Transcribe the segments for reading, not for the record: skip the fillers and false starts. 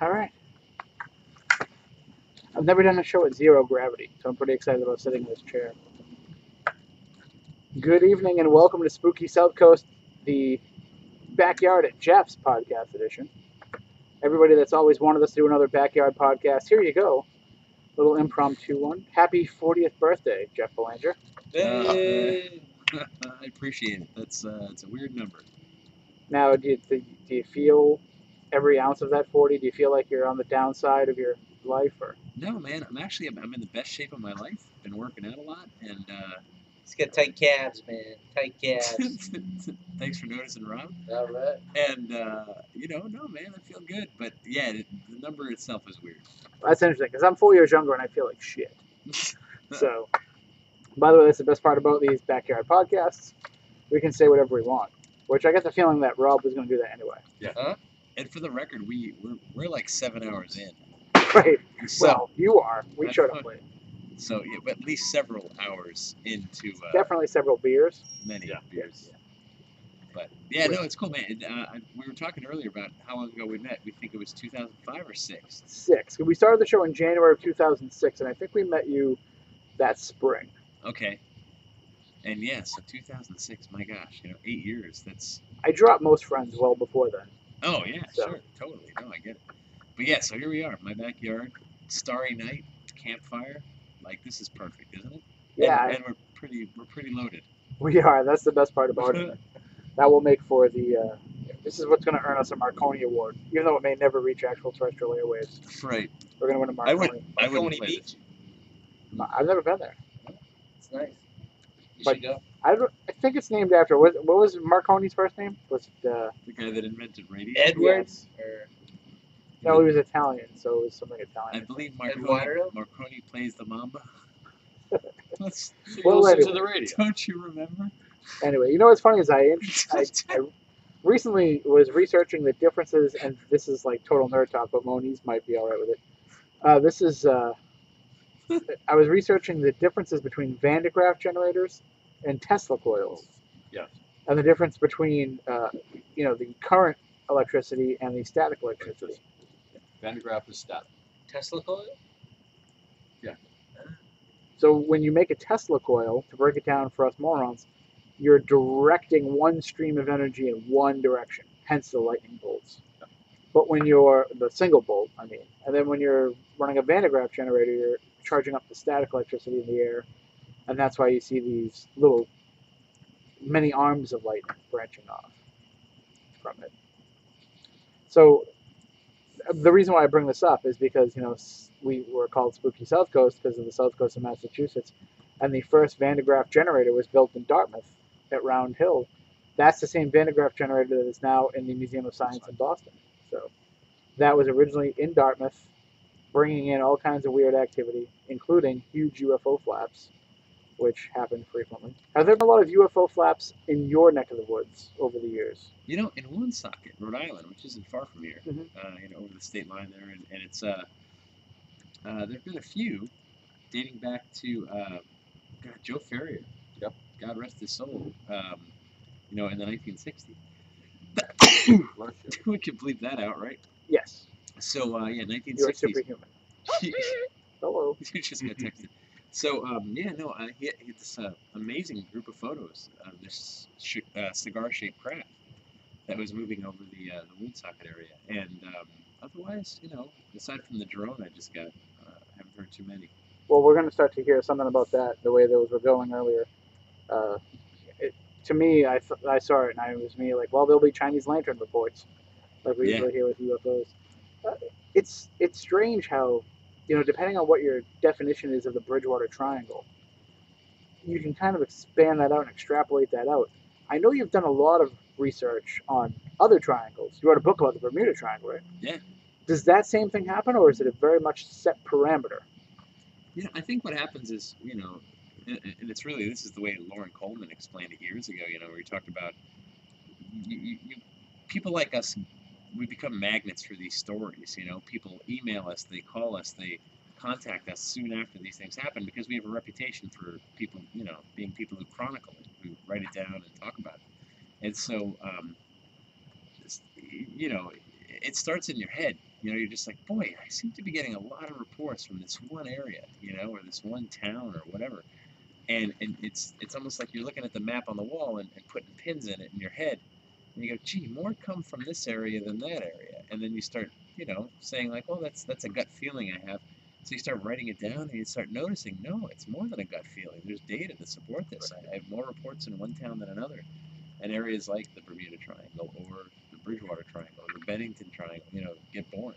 All right. I've never done a show at zero gravity, so I'm pretty excited about sitting in this chair. Good evening and welcome to Spooky Southcoast, the Backyard at Jeff's podcast edition. Everybody that's always wanted us to do another backyard podcast, here you go. Little impromptu one. Happy 40th birthday, Jeff Belanger. Hey! I appreciate it. That's it's a weird number. Now, do you feel every ounce of that 40? Do you feel like you're on the downside of your life, or? No, man. I'm in the best shape of my life. Been working out a lot, and He's got tight calves, man. Tight calves. thanks for noticing, Rob. All right. And no, man, I feel good. But yeah, the number itself is weird. That's interesting because I'm 4 years younger and I feel like shit. So, by the way, that's the best part about these backyard podcasts. We can say whatever we want, which I get the feeling that Rob was going to do that anyway. Yeah. Huh? And for the record, we're like 7 hours in. Right. So, well, you are. We showed up late. So, yeah, at least several hours into. Definitely several beers. Many beers. Yeah. But yeah, no, it's cool, man. We were talking earlier about how long ago we met. We think it was 2005 or 6. 6. We started the show in January of 2006, and I think we met you that spring. Okay. And yeah, so 2006. My gosh, 8 years. That's. I dropped most friends well before then. Oh yeah, so. Sure, totally. No, I get it. But yeah, so here we are, my backyard, starry night, campfire. Like, this is perfect, isn't it? Yeah. And we're pretty loaded. We are. That's the best part about it. That will make for the. This is what's going to earn us a Marconi Award, even though it may never reach actual terrestrial airwaves. Right. We're going to win a Marconi. Marconi Beach. I've never been there. It's nice. You but should go. I think it's named after. What was Marconi's first name? Was it the guy that invented radio? Edwards? Yes. No, he was Italian, so it was something Italian. I believe Marconi plays the Mamba. Well, listen to the radio. Don't you remember? Anyway, you know what's funny is I recently was researching the differences, and this is like total nerd talk, but Moniz might be all right with it. I was researching the differences between Van de Graaff generators and Tesla coils. Yeah. And the difference between the current electricity and the static electricity. Van de Graaff is static. Tesla coil? Yeah. So when you make a Tesla coil, to break it down for us morons, you're directing one stream of energy in one direction, hence the lightning bolts. Yeah. But when you're the single bolt, and then when you're running a Van de Graaff generator, you're charging up the static electricity in the air, and that's why you see these little many arms of lightning branching off from it. So the reason why I bring this up is because we were called Spooky Southcoast because of the South Coast of Massachusetts, and the first Van de Graaff generator was built in Dartmouth at Round Hill. That's the same Van de Graaff generator that is now in the Museum of Science in Boston. So that was originally in Dartmouth, bringing in all kinds of weird activity, including huge UFO flaps, which happen frequently. Have there been a lot of UFO flaps in your neck of the woods over the years? In Woonsocket, Rhode Island, which isn't far from here, over the state line there, and it's there have been a few dating back to Joe Ferrier. Yep. God rest his soul. In the 1960s. We can bleep that out, right? Yes. So 1960s. You're superhuman. Hello. You just got texted. So he had this amazing group of photos of this cigar-shaped craft that was moving over the Woonsocket area, and otherwise, aside from the drone I just got, haven't heard too many. Well, we're going to start to hear something about that, the way those were going earlier. To me, I saw it, and it was me like, well, there'll be Chinese lantern reports, like we usually hear with UFOs. It's strange how, depending on what your definition is of the Bridgewater Triangle, you can kind of expand that out and extrapolate that out. I know you've done a lot of research on other triangles. You wrote a book about the Bermuda Triangle, right? Yeah. Does that same thing happen, or is it a very much set parameter? I think what happens is, and it's really, this is the way Lauren Coleman explained it years ago, where he talked about people like us, we become magnets for these stories. People email us, they call us, they contact us soon after these things happen because we have a reputation for people, being people who chronicle it, who write it down and talk about it. And so, it starts in your head. You know, you're just like, boy, I seem to be getting a lot of reports from this one area, you know, or this one town or whatever. And it's almost like you're looking at the map on the wall and putting pins in it in your head. And you go, gee, more come from this area than that area. And then you start, you know, saying like, oh, that's a gut feeling I have. So you start writing it down and you start noticing, no, it's more than a gut feeling. There's data to support this. I have more reports in one town than another. And areas like the Bermuda Triangle or the Bridgewater Triangle or the Bennington Triangle, you know, get born.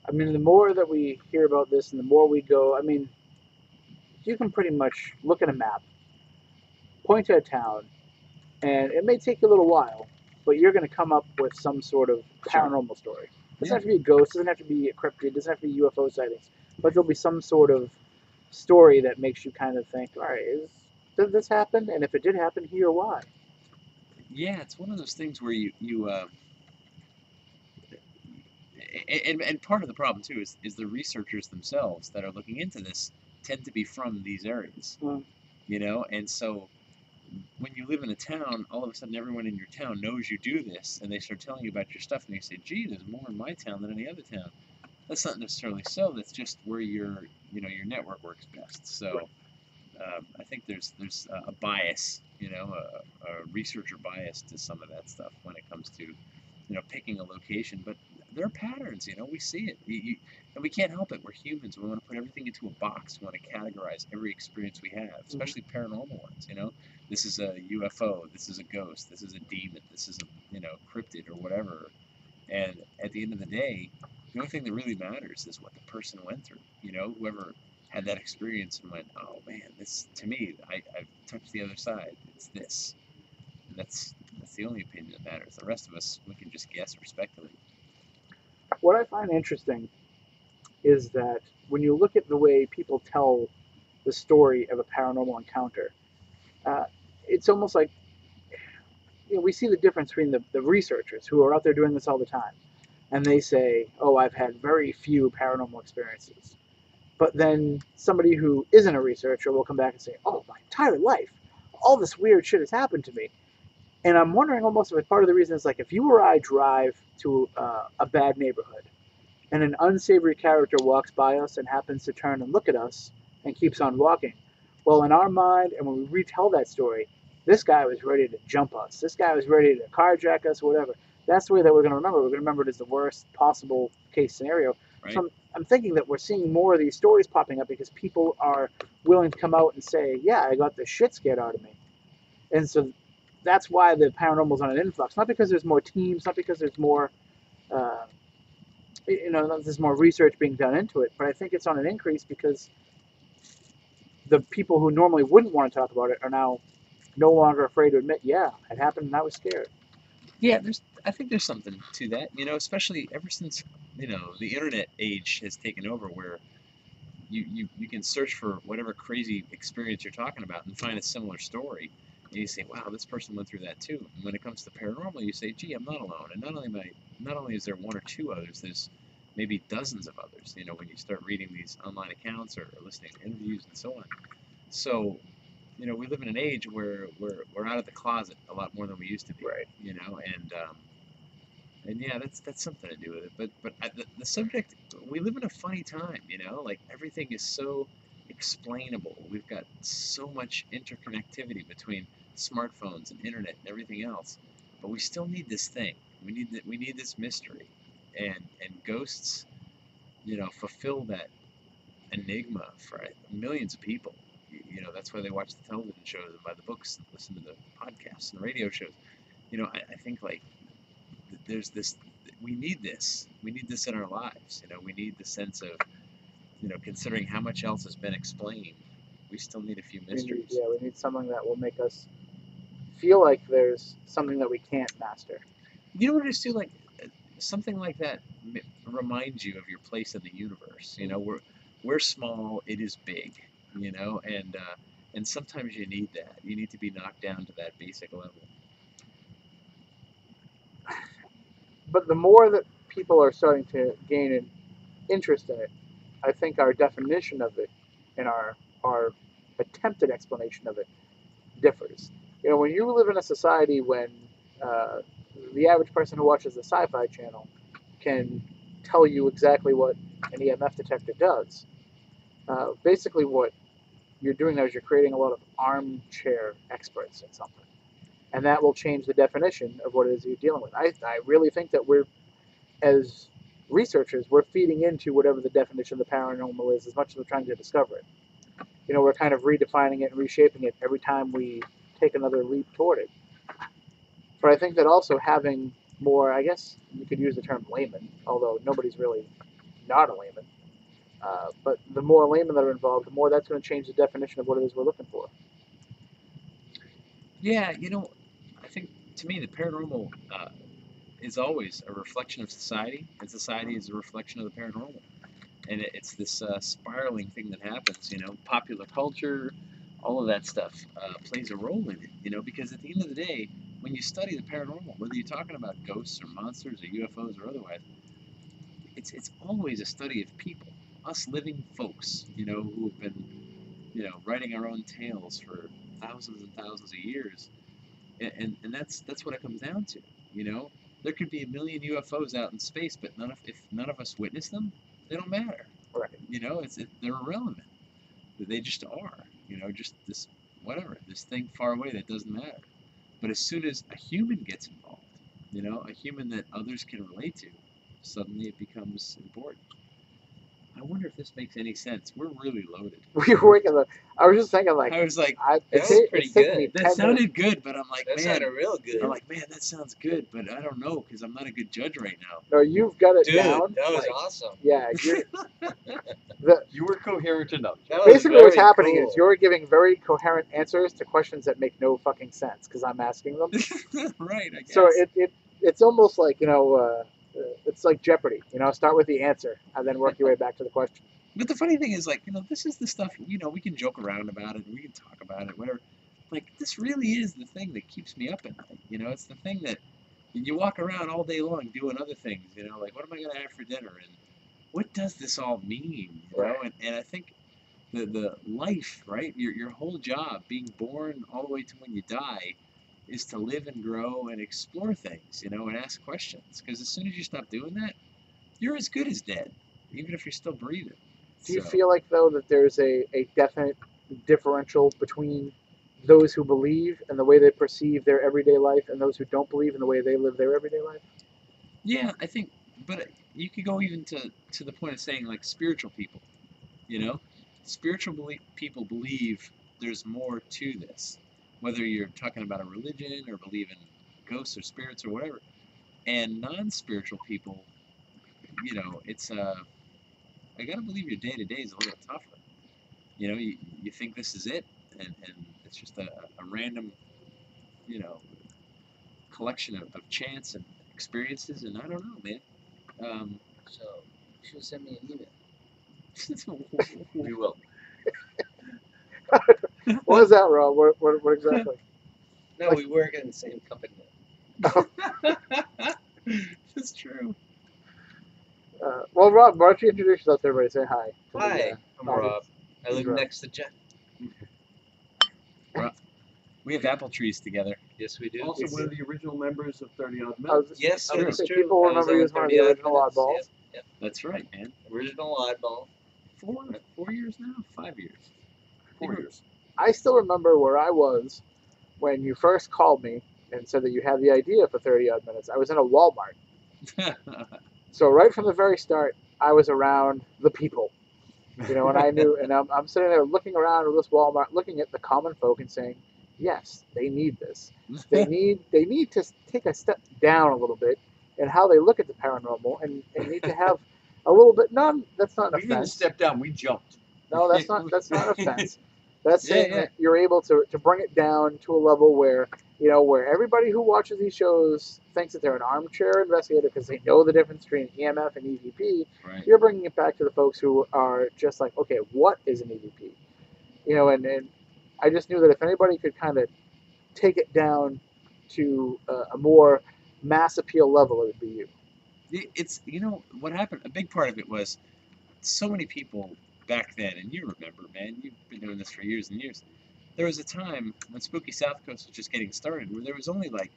I mean, the more that we hear about this and the more we go, I mean, you can pretty much look at a map, point to a town, and it may take you a little while, but you're going to come up with some sort of paranormal story. It doesn't have to be a ghost, doesn't have to be a cryptid, it doesn't have to be UFO sightings, but there'll be some sort of story that makes you kind of think, all right, did this happen? And if it did happen, here, why? Yeah, it's one of those things where and part of the problem too is the researchers themselves that are looking into this tend to be from these areas, you know, and so when you live in a town, all of a sudden everyone in your town knows you do this, and they start telling you about your stuff, and you say, gee, there's more in my town than any other town. That's not necessarily so. That's just where your network works best. So I think there's a bias, you know, a researcher bias to some of that stuff when it comes to, you know, picking a location. But there are patterns, you know, we see it. And we can't help it. We're humans. We want to put everything into a box. We want to categorize every experience we have, especially paranormal ones, you know. This is a UFO. This is a ghost. This is a demon. This is a, you know, cryptid or whatever. And at the end of the day, the only thing that really matters is what the person went through. You know, whoever had that experience and went, oh man, this, to me, I've touched the other side. It's this. And that's the only opinion that matters. The rest of us, we can just guess or speculate. What I find interesting is that when you look at the way people tell the story of a paranormal encounter, it's almost like, you know, we see the difference between the researchers who are out there doing this all the time, and they say, oh, I've had very few paranormal experiences. But then somebody who isn't a researcher will come back and say, oh, my entire life, all this weird shit has happened to me. And I'm wondering almost if part of the reason is like if you or I drive to a bad neighborhood and an unsavory character walks by us and happens to turn and look at us and keeps on walking, well, in our mind, and when we retell that story, this guy was ready to jump us. This guy was ready to carjack us, or whatever. That's the way that we're going to remember. We're going to remember it as the worst possible case scenario. Right. So I'm thinking that we're seeing more of these stories popping up because people are willing to come out and say, yeah, I got the shit scared out of me. And so that's why the paranormal's on an influx. Not because there's more teams, not because there's more, you know, there's more research being done into it, but I think it's on an increase because the people who normally wouldn't want to talk about it are now no longer afraid to admit, yeah, it happened and I was scared. Yeah, I think there's something to that, you know, especially ever since, you know, the internet age has taken over where you can search for whatever crazy experience you're talking about and find a similar story. And you say, wow, this person went through that too. And when it comes to paranormal, you say, gee, I'm not alone. And not only is there one or two others, there's maybe dozens of others, you know, when you start reading these online accounts or listening to interviews and so on. So, you know, we live in an age where we're out of the closet a lot more than we used to be, Right. you know, and yeah, that's something to do with it. But the subject, we live in a funny time, you know, like everything is so explainable. We've got so much interconnectivity between smartphones and internet and everything else, but we still need this thing. We need this mystery, and ghosts, you know, fulfill that enigma for millions of people. You know, that's why they watch the television shows and buy the books and listen to the podcasts and radio shows. You know, I think like there's this, we need this in our lives. You know, we need the sense of, you know, considering how much else has been explained, we still need a few mysteries. We need something that will make us feel like there's something that we can't master. You know what I just feel like? Something like that reminds you of your place in the universe. You know, we're small, it is big, you know, and sometimes you need that. You need to be knocked down to that basic level. But the more that people are starting to gain an interest in it, I think our definition of it and our attempted explanation of it differs. You know, when you live in a society when the average person who watches the Sci-Fi Channel can tell you exactly what an EMF detector does. Basically, what you're doing there is you're creating a lot of armchair experts in something. And that will change the definition of what it is you're dealing with. I really think that we're, as researchers, we're feeding into whatever the definition of the paranormal is as much as we're trying to discover it. You know, we're kind of redefining it and reshaping it every time we take another leap toward it. But I think that also having more, I guess you could use the term layman, although nobody's really not a layman. But the more laymen that are involved, the more that's going to change the definition of what it is we're looking for. Yeah, I think to me the paranormal is always a reflection of society, and society is a reflection of the paranormal. And it's this spiraling thing that happens, popular culture, all of that stuff plays a role in it, because at the end of the day, when you study the paranormal, whether you're talking about ghosts or monsters or UFOs or otherwise, it's always a study of people, us living folks, who have been, writing our own tales for thousands and thousands of years, and that's what it comes down to, There could be a million UFOs out in space, but if none of us witness them, they don't matter. Right. They're irrelevant. They just are. Just this this thing far away that doesn't matter. But as soon as a human gets involved, a human that others can relate to, suddenly it becomes important. I wonder if this makes any sense. We're really loaded. We were waking up. I was just thinking, like, I was like, That was pretty good. that sounded good, but I'm like, That man, sounded real good. I'm like, man, that sounds good, but I don't know because I'm not a good judge right now. No, you've got it Dude, down. that was like, awesome. Yeah, You were coherent enough. That was basically what's very happening cool. is you're giving very coherent answers to questions that make no fucking sense because I'm asking them. Right, I guess. So it's almost like it's like Jeopardy. Start with the answer and then work your way back to the question. But the funny thing is, like, this is the stuff, we can joke around about it, we can talk about it, whatever. Like, this really is the thing that keeps me up at night. It's the thing that you walk around all day long doing other things, like, what am I going to have for dinner? And what does this all mean? Right. And I think the life, right, your whole job, being born all the way to when you die, is to live and grow and explore things, and ask questions. Because as soon as you stop doing that, you're as good as dead, even if you're still breathing. Do you feel like, though, that there's a definite differential between those who believe and the way they perceive their everyday life and those who don't believe in the way they live their everyday life? Yeah, I think, but you could go even to the point of saying, like, spiritual people, Spiritual people believe there's more to this, whether you're talking about a religion or believe in ghosts or spirits or whatever. And non-spiritual people, it's I gotta believe your day-to-day is a little tougher. You think this is it, and it's just a random, collection of chance and experiences, and I don't know, man. So, you should send me an email. We will. What is that, Rob? What exactly? No, we work in the same company. That's true. Well, Rob, why don't you introduce yourself to everybody? Say hi. Hi, I'm audience. Rob. I live Rob. next to Jeff. We have apple trees together. Yes, we do. Also, one of the original members of 30 Odd I was Minutes. just Yes, gonna that's say, true. people I was remember on you as one of the 30 Odd original Minutes. oddballs. Yep. That's right, man. Original oddball. 4 years now? 5 years. 4 years. I still remember where I was when you first called me and said that you had the idea for 30 odd minutes. I was in a Walmart. So right from the very start, I was around the people. And I knew, and I'm sitting there looking around at this Walmart, looking at the common folk and saying, yes, they need this. They need to take a step down a little bit in how they look at the paranormal and need to have a little bit, that's not an We didn't offense. step down, we jumped. No, that's not an offense. That's Yeah, saying yeah. that you're able to bring it down to a level where, where everybody who watches these shows thinks that they're an armchair investigator because they know the difference between EMF and EVP. Right. You're bringing it back to the folks who are just like, okay, what is an EVP? And I just knew that if anybody could kind of take it down to a more mass appeal level, it would be you. It's, what happened, a big part of it was so many people back then, and you remember, man, you've been doing this for years and years. There was a time when Spooky Southcoast was just getting started where there was only like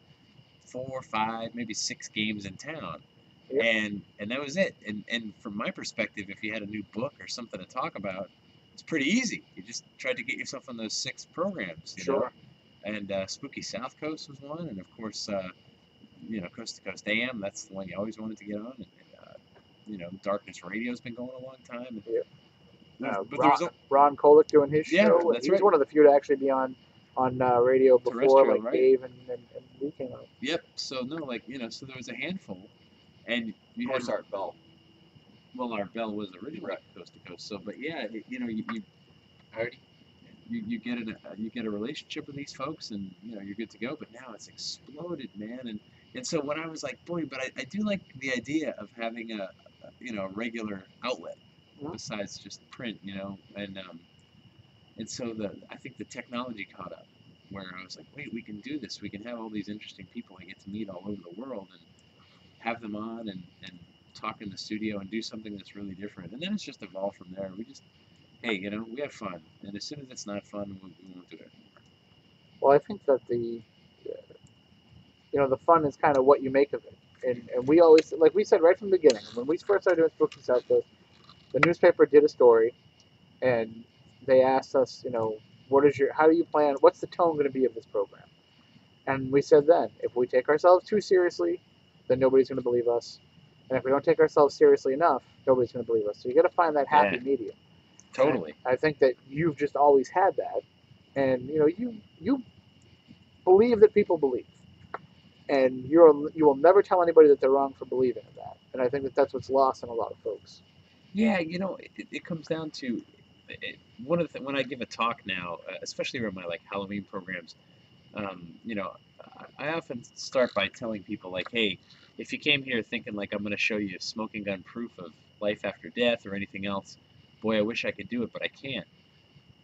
4, 5, maybe 6 games in town. Yep. and that was it. And from my perspective, if you had a new book or something to talk about, it's pretty easy. You just tried to get yourself on those 6 programs, you know. Sure. And Spooky Southcoast was one, and of course, Coast to Coast AM. That's the one you always wanted to get on. And Darkness Radio's been going a long time. And, Yeah. but there was Ron Kolick doing his Yeah, show. that's He was right. one of the few to actually be on radio before, Terrestrial, like right? Dave and we came out. Yep. So no, so there was a handful, and you Of course, had Art Bell. well, our Bell was originally Right. Coast to Coast. So, but yeah, you get a relationship with these folks, and you're good to go. But now it's exploded, man. And so when I was like, boy, but I do like the idea of having a regular outlet Mhm. besides just print, and so I think the technology caught up, where I was like, wait, we can do this. We can have all these interesting people I get to meet all over the world and have them on and talk in the studio and do something that's really different. And then it's just evolved from there. We just, hey, we have fun. And as soon as it's not fun, we won't do it anymore. Well, I think that the fun is kind of what you make of it. And we always, like we said right from the beginning, when we first started doing Spooky South Coast, the newspaper did a story, and they asked us, how do you plan, what's the tone going to be of this program? And we said then, if we take ourselves too seriously, then nobody's going to believe us. And if we don't take ourselves seriously enough, nobody's going to believe us. So you got to find that happy medium. Totally. And I think that you've just always had that, and you believe that people believe, and you will never tell anybody that they're wrong for believing in that. And I think that that's what's lost in a lot of folks. Yeah, it comes down to one of when I give a talk now, especially around my Halloween programs. I often start by telling people hey, if you came here thinking I'm going to show you smoking gun proof of life after death or anything else, boy, I wish I could do it, but I can't.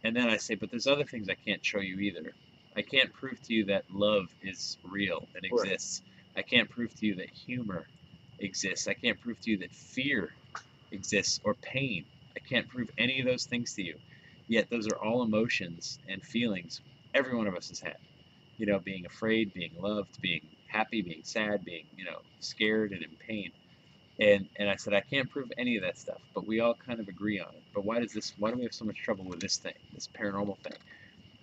And then I say, but there's other things I can't show you either. I can't prove to you that love is real and exists. Right. I can't prove to you that humor exists. I can't prove to you that fear exists or pain. I can't prove any of those things to you. Yet those are all emotions and feelings every one of us has had. Being afraid, being loved, being happy, being sad, being, scared and in pain. And I said, I can't prove any of that stuff, but we all kind of agree on it. But why do we have so much trouble with this thing, this paranormal thing?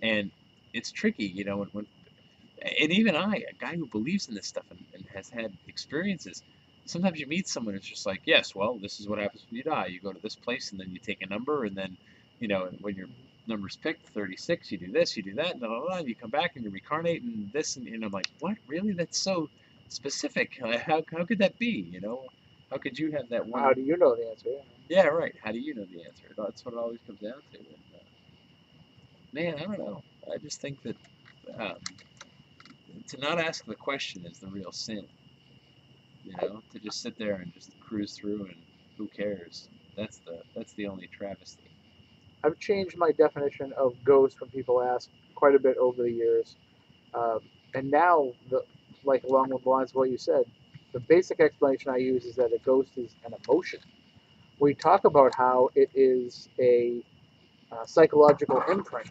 And it's tricky, and even I, a guy who believes in this stuff and has had experiences, sometimes you meet someone who's just like, yes, well, this is what happens when you die. You go to this place and then you take a number, and then, when your number's picked, 36, you do this, you do that, blah, blah, blah, and you come back and you reincarnate and this, and I'm like, what? Really? That's so specific. How could that be, How could you have that one? How do you know the answer? Yeah, right. How do you know the answer? That's what it always comes down to. And, man, I don't know. I just think that to not ask the question is the real sin. To just sit there and just cruise through and who cares? That's the only travesty. I've changed my definition of ghost when people ask quite a bit over the years, and now along with the lines of what you said, the basic explanation I use is that a ghost is an emotion. We talk about how it is a psychological imprint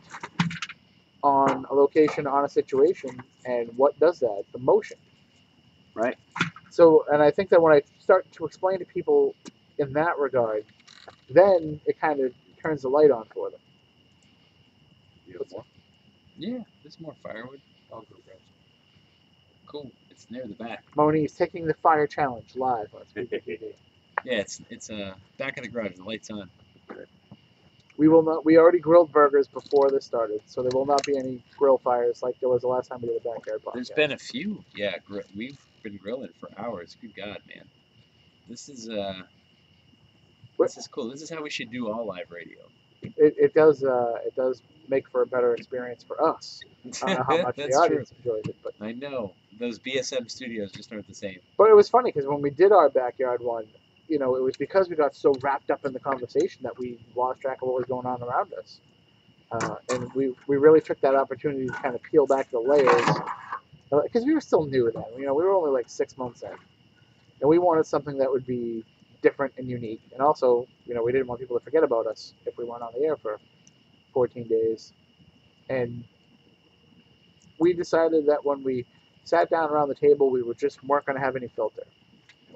on a location, on a situation, and what does that? Emotion. Right. So, and I think that when I start to explain to people in that regard, then it kind of turns the light on for them. You have more? Yeah, there's more firewood. I'll go grab some. Cool. It's near the back. Moniz taking the fire challenge live on Spooky TV. Yeah, it's back in the garage. The light's on. We will not. We already grilled burgers before this started, so there will not be any grill fires like there was the last time we did a backyard podcast. There's been a few. Yeah, we've been grilling for hours. Good God, man. This is cool. This is how we should do all live radio. It does make for a better experience for us. I don't know how much the audience enjoyed it, but I know those BSM studios just aren't the same. But it was funny because when we did our backyard one, it was because we got so wrapped up in the conversation that we lost track of what was going on around us, and we really took that opportunity to kind of peel back the layers because we were still new then. We were only like 6 months in, and we wanted something that would be different and unique, and also we didn't want people to forget about us if we weren't on the air for 14 days, and we decided that when we sat down around the table, we just weren't going to have any filter.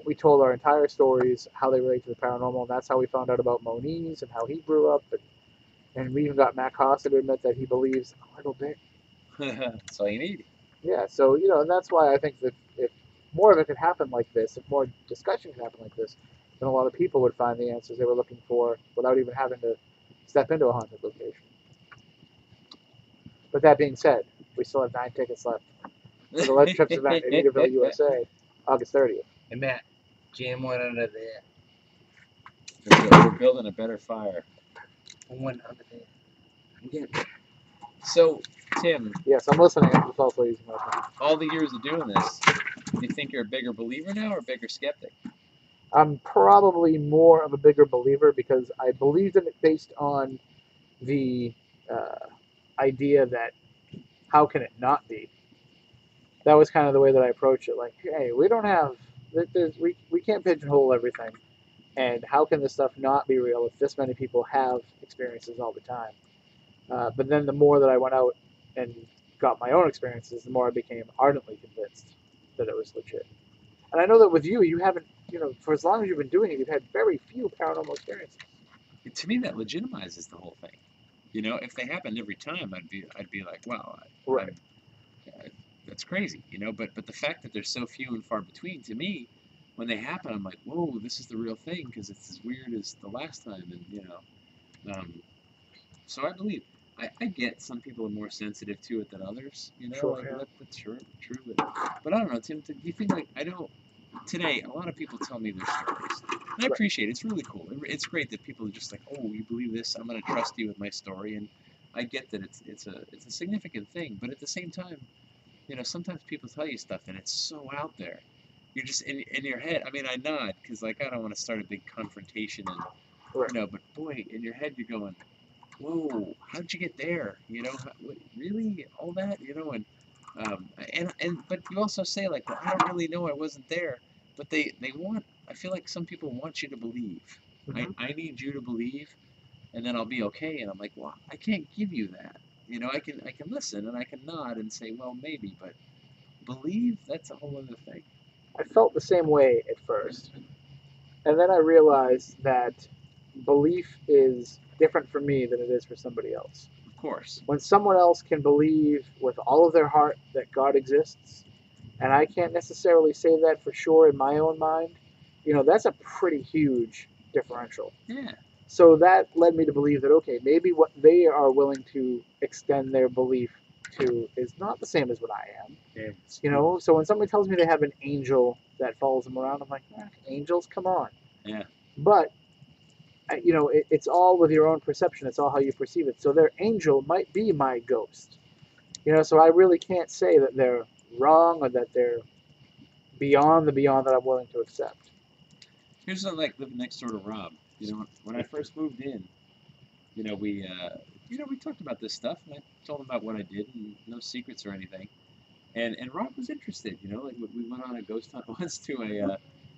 we told our entire stories, how they relate to the paranormal, and that's how we found out about Moniz and how he grew up, and we even got Matt Costa to admit that he believes a little bit. That's all you need. Yeah, so and that's why I think that if more of it could happen like this, if more discussion could happen like this, then a lot of people would find the answers they were looking for without even having to step into a haunted location. But that being said, we still have 9 tickets left for the Lead Trips event in Cedarville, USA, August 30th. And Matt, jam one under there. We're building a better fire. One under there. So, Tim, Yes, I'm listening. I'm just also using my phone. all the years of doing this, do you think you're a bigger believer now or a bigger skeptic? I'm probably more of a bigger believer because I believed in it based on the idea that how can it not be? That was kind of the way that I approached it. Like, hey, we don't have, we can't pigeonhole everything. And how can this stuff not be real if this many people have experiences all the time? But then the more that I went out and got my own experiences, the more I became ardently convinced that it was legit. And I know that with you haven't, for as long as you've been doing it, you've had very few paranormal experiences. To me, that legitimizes the whole thing. If they happened every time, I'd be like, wow, Right. That's crazy. But the fact that they're so few and far between, to me, when they happen, I'm like, whoa, this is the real thing because it's as weird as the last time, and so I believe. I get some people are more sensitive to it than others. Sure, yeah. That's true. But I don't know, Tim. Do you think today, a lot of people tell me their stories. And I appreciate it. It's really cool. It's great that people are just like, oh, you believe this? I'm going to trust you with my story. And I get that it's a significant thing. But at the same time, sometimes people tell you stuff and it's so out there. You're just in your head. I mean, I nod because I don't want to start a big confrontation. And, Right. but boy, in your head, you're going, whoa, how'd you get there? Really? All that? But you also say like, well, I don't really know, I wasn't there. But I feel like some people want you to believe. Mhm. I need you to believe, and then I'll be okay. And I'm like, well, I can't give you that. I can listen and I can nod and say, well, maybe, but believe, that's a whole other thing. I felt the same way at first. And then I realized that belief is different for me than it is for somebody else. Of course. When someone else can believe with all of their heart that God exists, and I can't necessarily say that for sure in my own mind, that's a pretty huge differential. Yeah. So that led me to believe that, okay, maybe what they are willing to extend their belief to is not the same as what I am. Yeah. So when somebody tells me they have an angel that follows them around, I'm like, angels, come on. Yeah. But, it's all with your own perception. It's all how you perceive it. So their angel might be my ghost. So I really can't say that they're wrong or that they're beyond the beyond that I'm willing to accept. Here's something like living next door to Rob. When I first moved in, we talked about this stuff, and I told him about what I did, and no secrets or anything. And Rob was interested. Like we went on a ghost hunt once to a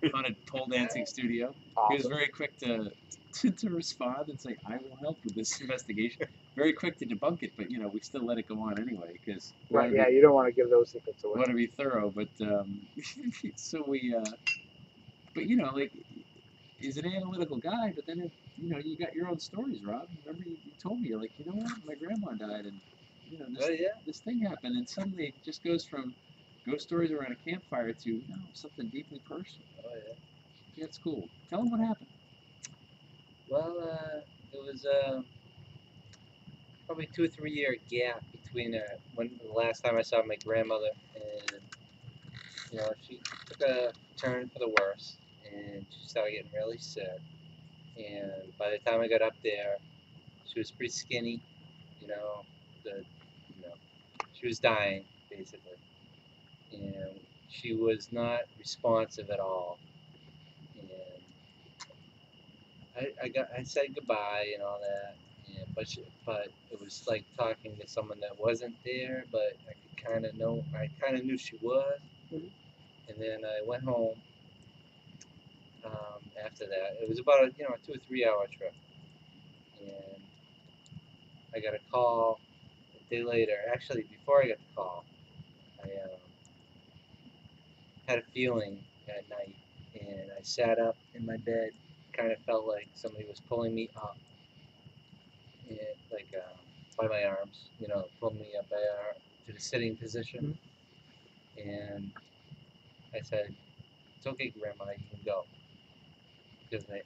haunted pole dancing studio. Awesome. He was very quick to respond and say, "I will help with this investigation." Very quick to debunk it, but we still let it go on anyway because Right, yeah, you don't want to give those secrets away. Want to be thorough, but so we, but like, he's an analytical guy, but then you got your own stories, Rob. Remember you told me, you're like, you know what, my grandma died, and this thing happened, and suddenly it just goes from ghost stories around a campfire to something deeply personal. Oh yeah. Yeah, it's cool. Tell him what happened. Well, it was probably 2 or 3 year gap between when the last time I saw my grandmother, and she took a turn for the worse, and she started getting really sick. And by the time I got up there, she was pretty skinny. She was dying basically, and she was not responsive at all. And I said goodbye and all that, but it was like talking to someone that wasn't there, but I kind of knew she was. Mhm. And then I went home. After that, it was about a 2 or 3 hour trip, and I got a call a day later. Actually, before I got the call, I had a feeling at night, and I sat up in my bed. Kind of felt like somebody was pulling me up, and like by my arms, pulling me up to the sitting position. And I said, "It's okay, Grandma, you can go." Because I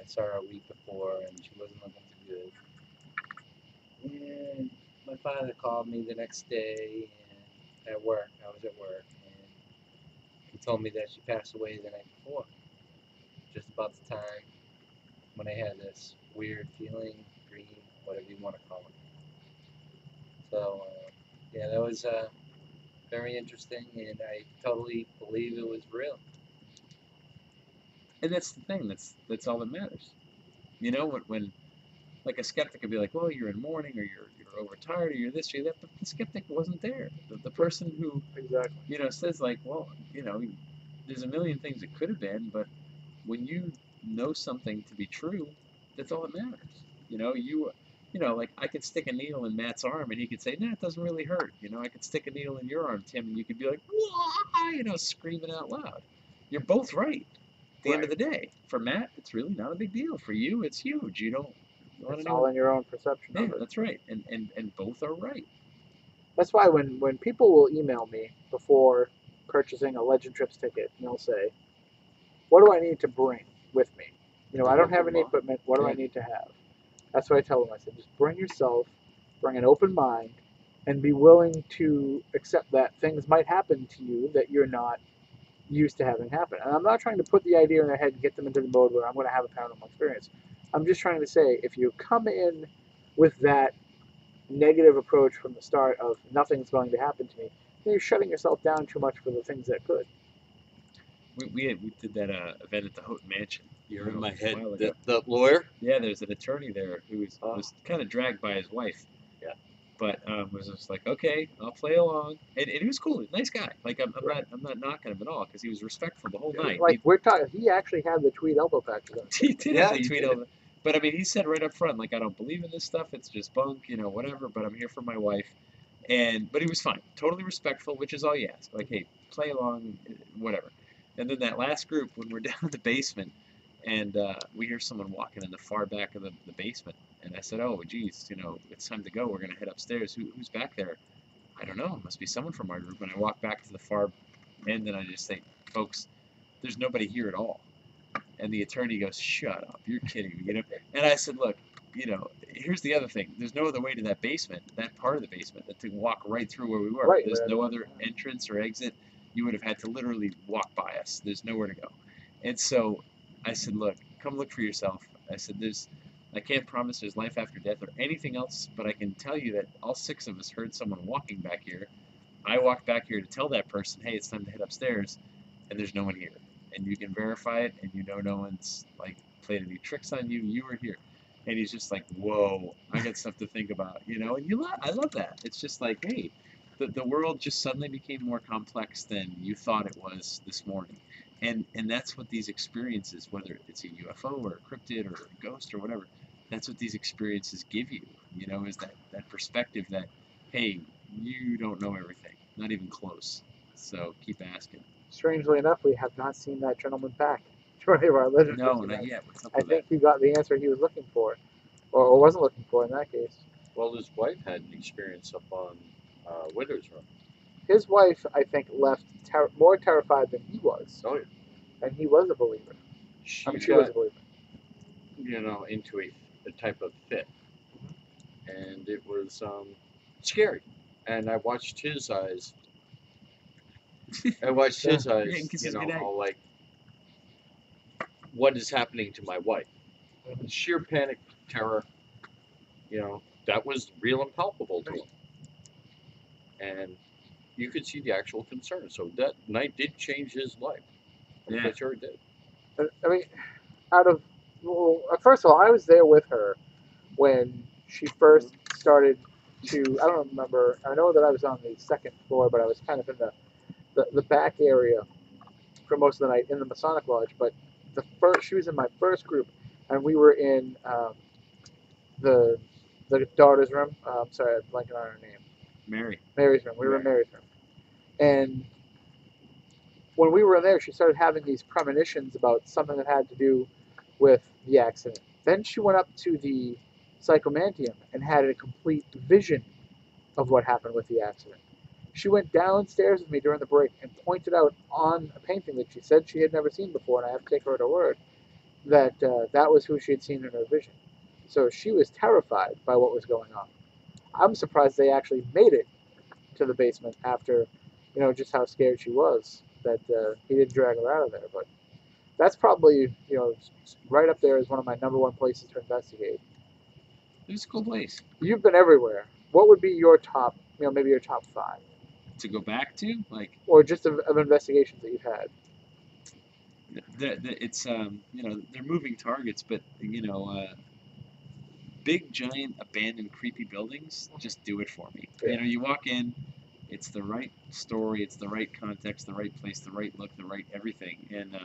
saw her a week before, and she wasn't looking too good. And my father called me the next day, and at work, I was at work, and he told me that she passed away the night before, just about the time when I had this weird feeling, dream, whatever you want to call it. So, yeah, that was very interesting, and I totally believe it was real. And that's the thing. That's all that matters. You know, when like a skeptic could be like, well, you're in mourning, or you're overtired, or you're this, or that, but the skeptic wasn't there. The person who Exactly. says like, well, there's a million things it could have been, but when you know something to be true, that's all that matters. Like I could stick a needle in Matt's arm and he could say, nah, it doesn't really hurt. I could stick a needle in your arm, Tim, and you could be like, wah, screaming out loud. You're both right. At the end of the day, for Matt, it's really not a big deal. For you, it's huge. You don't want It's anyone. all in your own perception Yeah, of it. that's right. And both are right. That's why when people will email me before purchasing a Legend Trips ticket, and they'll say, "What do I need to bring with me? I don't have any equipment. What do I need to have?" That's what I tell them. I said, just bring yourself, bring an open mind, and be willing to accept that things might happen to you that you're not used to having happen. And I'm not trying to put the idea in their head and get them into the mode where I'm going to have a paranormal experience. I'm just trying to say, if you come in with that negative approach from the start of nothing's going to happen to me, then you're shutting yourself down too much for the things that could. We did that event at the Houghton Mansion. You're in my a head. while ago. The lawyer? Yeah, there's an attorney there who was kind of dragged by his wife. Yeah. But was just like, okay, I'll play along, and he was cool, nice guy. Like I'm not knocking him at all because he was respectful the whole night. Like we're talking, he actually had the tweed elbow patches on. He did have the he tweed did. elbow. But I mean, he said right up front, like, I don't believe in this stuff. It's just bunk, whatever. But I'm here for my wife, but he was fine, totally respectful, which is all you ask. Like, hey, play along, whatever. And then that last group, when we're down in the basement, and we hear someone walking in the far back of the basement, and I said, oh, geez, it's time to go. We're gonna head upstairs. Who's back there? I don't know. It must be someone from our group. And I walk back to the far end, and I just say, folks, there's nobody here at all. And the attorney goes, shut up, you're kidding me, And I said, look, here's the other thing. There's no other way to that basement, that part of the basement, to walk right through where we were. Right, There's right. no other entrance or exit. You would have had to literally walk by us. There's nowhere to go. And so I said, look, come look for yourself. I said, I can't promise there's life after death or anything else, but I can tell you that all 6 of us heard someone walking back here. I walked back here to tell that person, hey, it's time to head upstairs, and there's no one here. And you can verify it, and no one's like played any tricks on you. You were here, and he's just like, "Whoa, I got stuff to think about," And I love that. It's just like, hey, the world just suddenly became more complex than you thought it was this morning, and that's what these experiences, whether it's a UFO or a cryptid or a ghost or whatever, that's what these experiences give you. Is that perspective that, hey, you don't know everything, not even close. So keep asking. Strangely enough, we have not seen that gentleman back to any of our Legend No, Trips not events. yet. What's up I with think he got the answer he was looking for, or wasn't looking for in that case. Well, his wife had an experience up on Winter's Room. His wife, I think, left more terrified than he was, Oh, yeah. and he was a believer. She I mean, she was a got, believer. into a type of fit. And it was scary. And I watched his eyes. All like, what is happening to my wife? Sheer panic, terror, that was real and palpable to him. And you could see the actual concern. So that night did change his life. I'm Yeah. pretty sure it did. I mean, first of all, I was there with her when she first started to. I don't remember. I know that I was on the 2nd floor, but I was kind of in the back area for most of the night in the Masonic Lodge. But she was in my first group, and we were in the daughter's room. I'm sorry, I'm blanking on her name. Mary. Mary's room. We were in Mary's room, and when we were there, she started having these premonitions about something that had to do with the accident. Then she went up to the psychomantium and had a complete vision of what happened with the accident. She went downstairs with me during the break and pointed out on a painting that she said she had never seen before, and I have to take her at her word, that that was who she had seen in her vision. So she was terrified by what was going on. I'm surprised they actually made it to the basement after, just how scared she was that he didn't drag her out of there. But that's probably, right up there as one of my number one places to investigate. It was a cool place You've been everywhere. What would be your top, maybe your top 5? to go back to. Like, Or just of investigations that you've had? it's they're moving targets, but big giant abandoned creepy buildings just do it for me. Yeah. You walk in, it's the right story, it's the right context, the right place, the right look, the right everything. And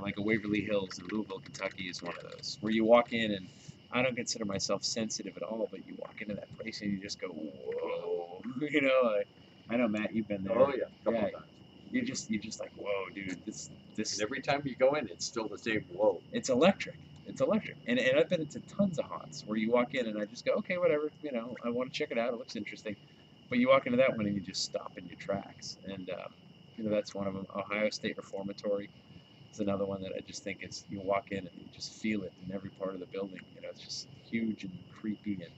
like a Waverly Hills in Louisville, Kentucky is one of those where you walk in, and I don't consider myself sensitive at all, but you walk into that place and you just go, whoa. I know, Matt, you've been there. Oh yeah, couple Yeah. times. You're just like, whoa, dude, this And every time you go in, it's still the same whoa. it's electric. It's electric. And I've been into tons of haunts where you walk in and I just go, okay, whatever, I want to check it out. It looks interesting. But you walk into that one and you just stop in your tracks. And, that's one of them. Ohio State Reformatory is another one that I just think is, you walk in and you just feel it in every part of the building. It's just huge and creepy and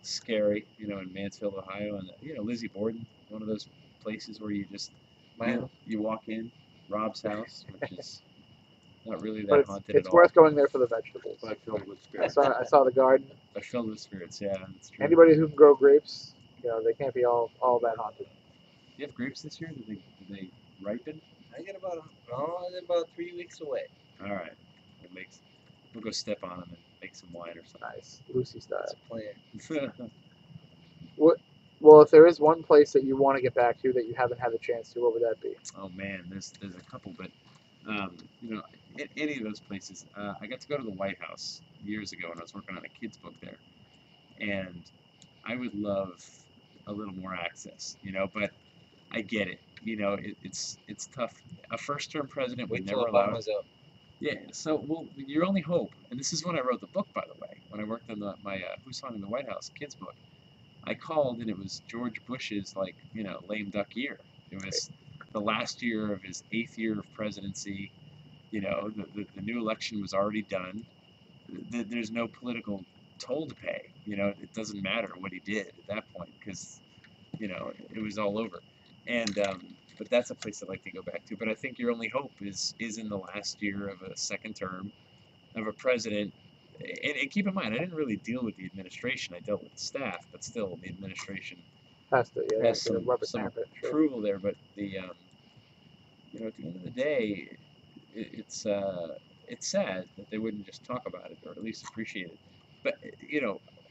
scary, in Mansfield, Ohio. And, Lizzie Borden, one of those places where you just, you walk in, Rob's house, which is not really that But haunted at it's all. worth going there for the vegetables. But filled with I spirits. saw the garden. They're filled with spirits, yeah, that's true. Anybody who can grow grapes, they can't be all that haunted. You have grapes this year? Did they ripen? I get about 3 weeks away. All right. We'll go step on them and make some wine or something. Nice, Lucy style. That's a plan. Well, if there is one place that you want to get back to that you haven't had a chance to, what would that be? Oh man, there's a couple, but any of those places. I got to go to the White House years ago when I was working on a kids book there, and I would love a little more access, but I get it. It's tough. A first-term president would Wait till never allow. Obama's up. Yeah, so your only hope, and this is when I wrote the book, by the way, when I worked on my Who's Haunting the White House kids book. I called and it was George Bush's lame duck year. It was the last year of his 8th year of presidency. The new election was already done. There's no political toll to pay. It doesn't matter what he did at that point because it was all over. And but that's a place I'd like to go back to. But I think your only hope is in the last year of a second term of a president. And keep in mind, I didn't really deal with the administration. I dealt with the staff, but still, the administration Has some approval there. But the at the end of the day, it's sad that they wouldn't just talk about it or at least appreciate it. But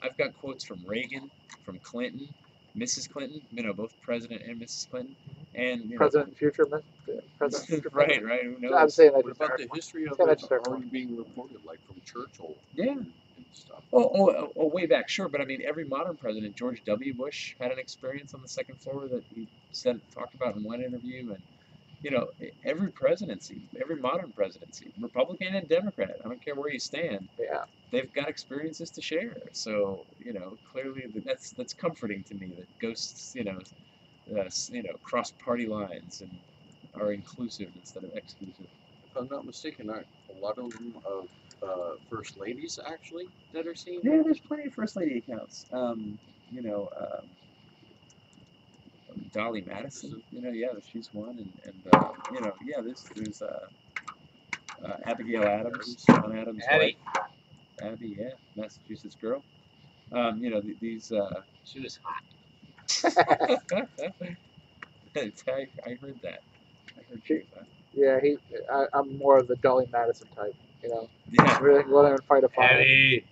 I've got quotes from Reagan, from Clinton, Mrs. Clinton, both President and Mrs. Clinton, and President, future President. right. Who knows? I'm saying that. What about the history of Yeah, it that's fair. already being reported, like from Churchill? Yeah. And stuff. Oh, way back, sure. But I mean, every modern president, George W. Bush had an experience on the second floor that he talked about in one interview, and every presidency, every modern presidency, Republican and Democrat, I don't care where you stand, they've got experiences to share. So clearly that's comforting to me that ghosts, cross party lines and are inclusive instead of exclusive. If I'm not mistaken, aren't a lot of them of first ladies actually that are seen? Yeah, there's plenty of first lady accounts. Dolly Madison, she's one, and there's Abigail Adams, John Adams' Abby. wife. Abby, yeah, Massachusetts girl. These. She was hot. I heard that. I heard she was hot. Yeah, I'm more of the Dolly Madison type. Yeah. Really go there and fight a fire. Abby.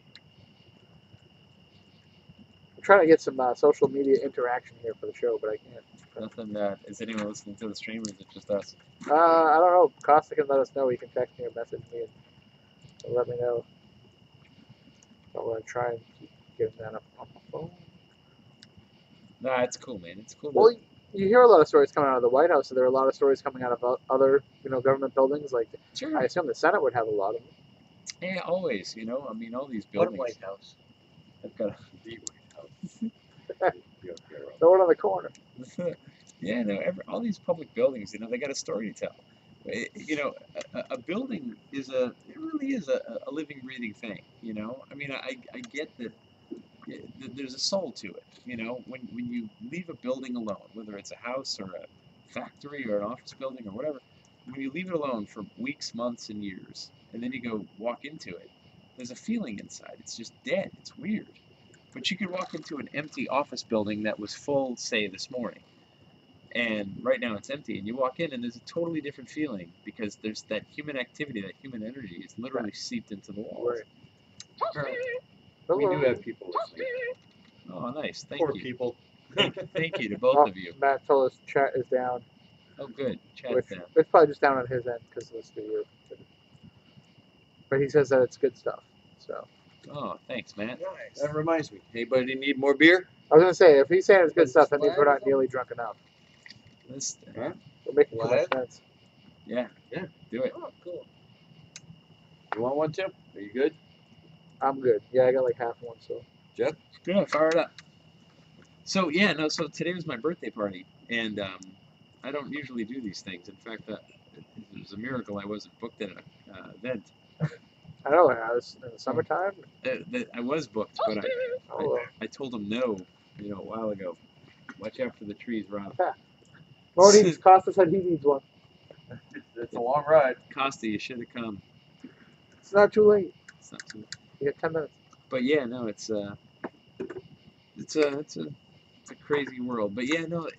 I'm trying to get some social media interaction here for the show, but I can't. Nothing. Is anyone listening to the stream, or is it just us? I don't know. Costa can let us know. He can text me or message me and let me know. I'm going to try and keep getting that up on my phone. Nah, it's cool, man. It's cool. Well, you hear a lot of stories coming out of the White House, so there are a lot of stories coming out of other, government buildings. Like, Sure. I assume the Senate would have a lot of them. Yeah, always. I mean, all these What buildings. White House? I've got The White House. The one on the corner. yeah, no, all these public buildings, they got a story to tell. A building it really is a living, breathing thing. I mean, I get that there's a soul to it. When you leave a building alone, whether it's a house or a factory or an office building or whatever, when you leave it alone for weeks, months, and years, and then you go walk into it, there's a feeling inside. It's just dead. It's weird. But you could walk into an empty office building that was full, say, this morning, and right now it's empty, and you walk in and there's a totally different feeling because there's that human activity, that human energy is literally seeped into the walls. Right. We do have people listening. Oh, nice. Thank Poor you. people. Thank you to both of you. Matt told us chat is down. Oh, good. Chat's Which down. it's probably just down on his end because of the studio. But he says that it's good stuff. So Oh, thanks, Matt. Nice. That reminds me. Anybody need more beer? I was gonna say, if he's saying it's good But stuff, that means flat we're or not nearly drunk enough. Let's, Huh? We're making too much What? sense. yeah, do it. Oh, cool. You want one, Tim? Are you good? I'm good. Yeah, I got like half one. So Jeff? Yeah, fire it up. So so today was my birthday party, and I don't usually do these things. In fact, it was a miracle I wasn't booked at an event. I know I was in the summertime. I was booked, but Oh, I told him no, a while ago. Watch out for the trees, Rob. Moniz, Costa said he needs one. It's a long ride. Costa, you should have come. It's not too late. It's not too. You got 10 minutes. But yeah, no, it's a crazy world. But yeah, no,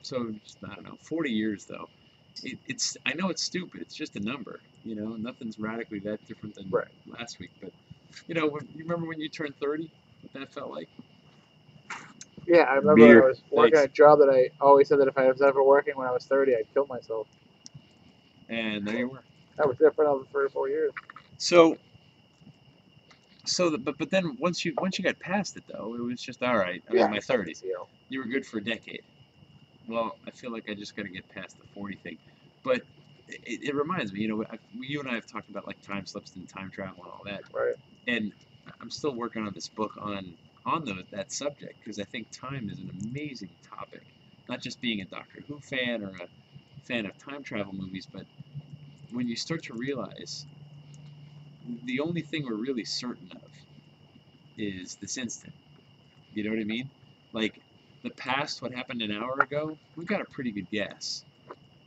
so just, I don't know, 40 years though. It's I know it's stupid. It's just a number. Nothing's radically that different than Right. last week. But you remember when you turned 30? What that felt like? Yeah, I remember Beer. I was working Thanks. a job that I always said that if I was ever working when I was 30, I'd kill myself. And there you were. That was different over 3 or 4 years. But then once you got past it though, it was just all right. I'm Yeah, in my it's not a 30s. big deal. You were good for a decade. Well, I feel like I just got to get past the 40 thing. But it reminds me, you and I have talked about like time slips and time travel and all that. Right. And I'm still working on this book on that subject because I think time is an amazing topic. Not just being a Doctor Who fan or a fan of time travel movies, but when you start to realize the only thing we're really certain of is this instant. You know what I mean? Like the past, what happened an hour ago, we've got a pretty good guess.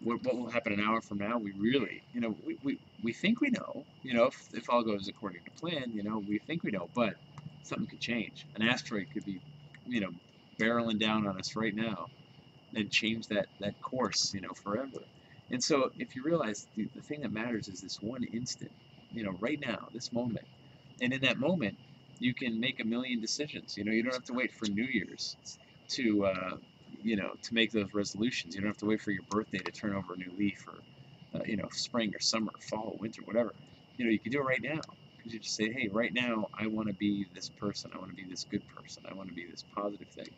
What will happen an hour from now, we really, we think we know, if all goes according to plan, we think we know, but something could change. An asteroid could be, barreling down on us right now and change that course, forever. And so if you realize the thing that matters is this one instant, right now, this moment. And in that moment, you can make a million decisions. You don't have to wait for New Year's to to make those resolutions. You don't have to wait for your birthday to turn over a new leaf or, spring or summer, fall, winter, whatever. You can do it right now. Because you just say, hey, right now, I want to be this person. I want to be this good person. I want to be this positive thing.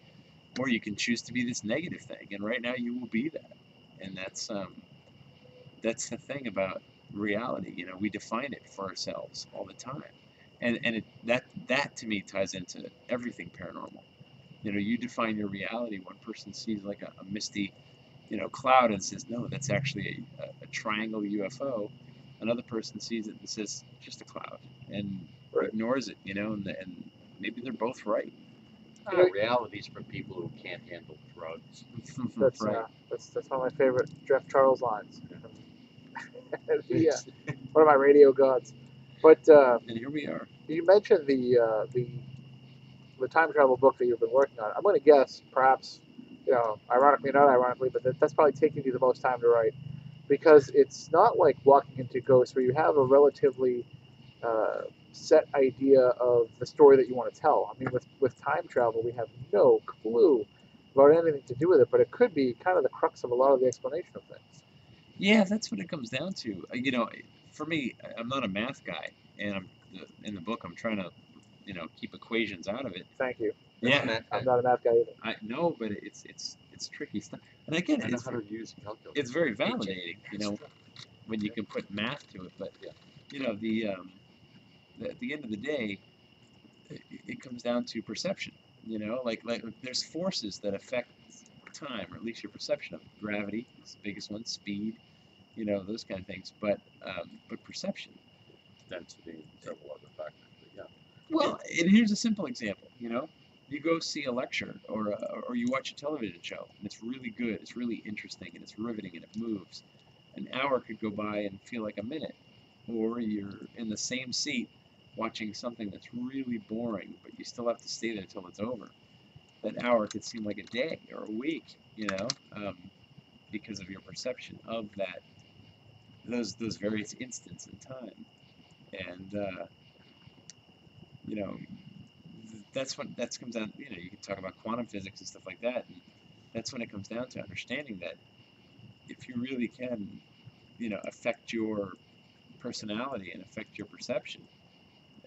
Or you can choose to be this negative thing. And right now, you will be that. And that's the thing about reality. We define it for ourselves all the time. And that to me ties into everything paranormal. You define your reality. One person sees like a misty, cloud and says, no, that's actually a triangle UFO. Another person sees it and says, just a cloud, and Right. ignores it, and maybe they're both right. Reality's for people who can't handle drugs. That's right. that's one of my favorite Jeff Charles lines. Yeah, one of my radio gods. But And here we are. you mentioned the time travel book that you've been working on. I'm going to guess, perhaps, ironically, not ironically, but that's probably taking you the most time to write, because it's not like walking into Ghosts where you have a relatively set idea of the story that you want to tell. I mean, with time travel, we have no clue about anything to do with it, but it could be kind of the crux of a lot of the explanation of things. Yeah, that's what it comes down to. For me, I'm not a math guy, and in the book, I'm trying to, keep equations out of it. Thank you. Yeah, Matt, I'm not a math guy either. I know, but it's it's tricky stuff. And again, I know how to use a calculator. it's very validating, you know, when you can put math to it. But you know, at the end of the day, it comes down to perception. You know, like there's forces that affect time, or at least your perception of it. Gravity is the biggest one, speed, you know, those kind of things. But perception. Density and several other factors. But yeah. Well, and here's a simple example. You know, you go see a lecture or you watch a television show, and it's really good, it's really interesting, and it's riveting, and it moves. An hour could go by and feel like a minute. Or you're in the same seat watching something that's really boring, but you still have to stay there till it's over. That hour could seem like a day or a week, you know, because of your perception of those various instants in time. And you know, that's comes down. You know, you can talk about quantum physics and stuff like that, and that's when it comes down to understanding that if you really can, you know, affect your personality and affect your perception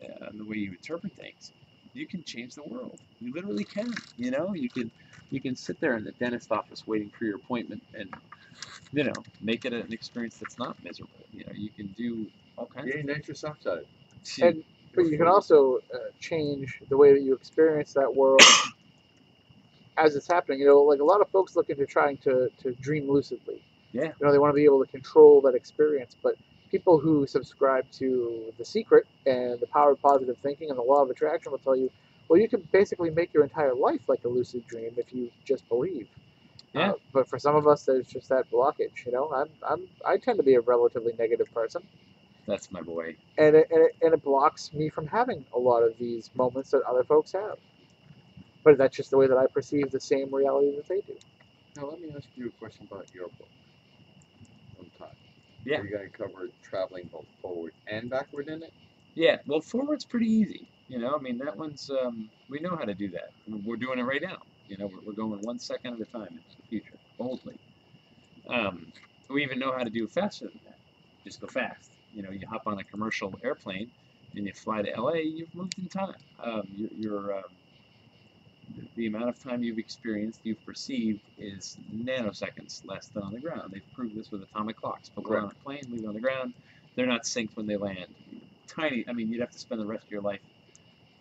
and the way you interpret things, you can change the world. You literally can. You know, you can sit there in the dentist office waiting for your appointment and, you know, make it an experience that's not miserable. You know, you can do all kinds of nitrous oxide. And but you can also change the way that you experience that world as it's happening. You know, like a lot of folks look into trying to dream lucidly. Yeah. You know, they want to be able to control that experience. But people who subscribe to The Secret and the power of positive thinking and the law of attraction will tell you, well, you can basically make your entire life like a lucid dream if you just believe. Yeah. But for some of us, there's just that blockage. You know, I tend to be a relatively negative person. That's my boy. And it blocks me from having a lot of these moments that other folks have. But that's just the way that I perceive the same reality that they do. Now let me ask you a question about your book. One time. Yeah. Are you going to cover traveling both forward and backward in it? Yeah. Well, forward's pretty easy. You know, I mean, that one's we know how to do that. We're doing it right now. You know, we're going 1 second at a time into the future, boldly. We even know how to do faster than that. Just go fast. You know, you hop on a commercial airplane and you fly to LA. You've moved in time. The amount of time you've experienced, you've perceived, is nanoseconds less than on the ground. They've proved this with atomic clocks. Put it on a plane, leave it on the ground. They're not synced when they land. Tiny. I mean, you'd have to spend the rest of your life,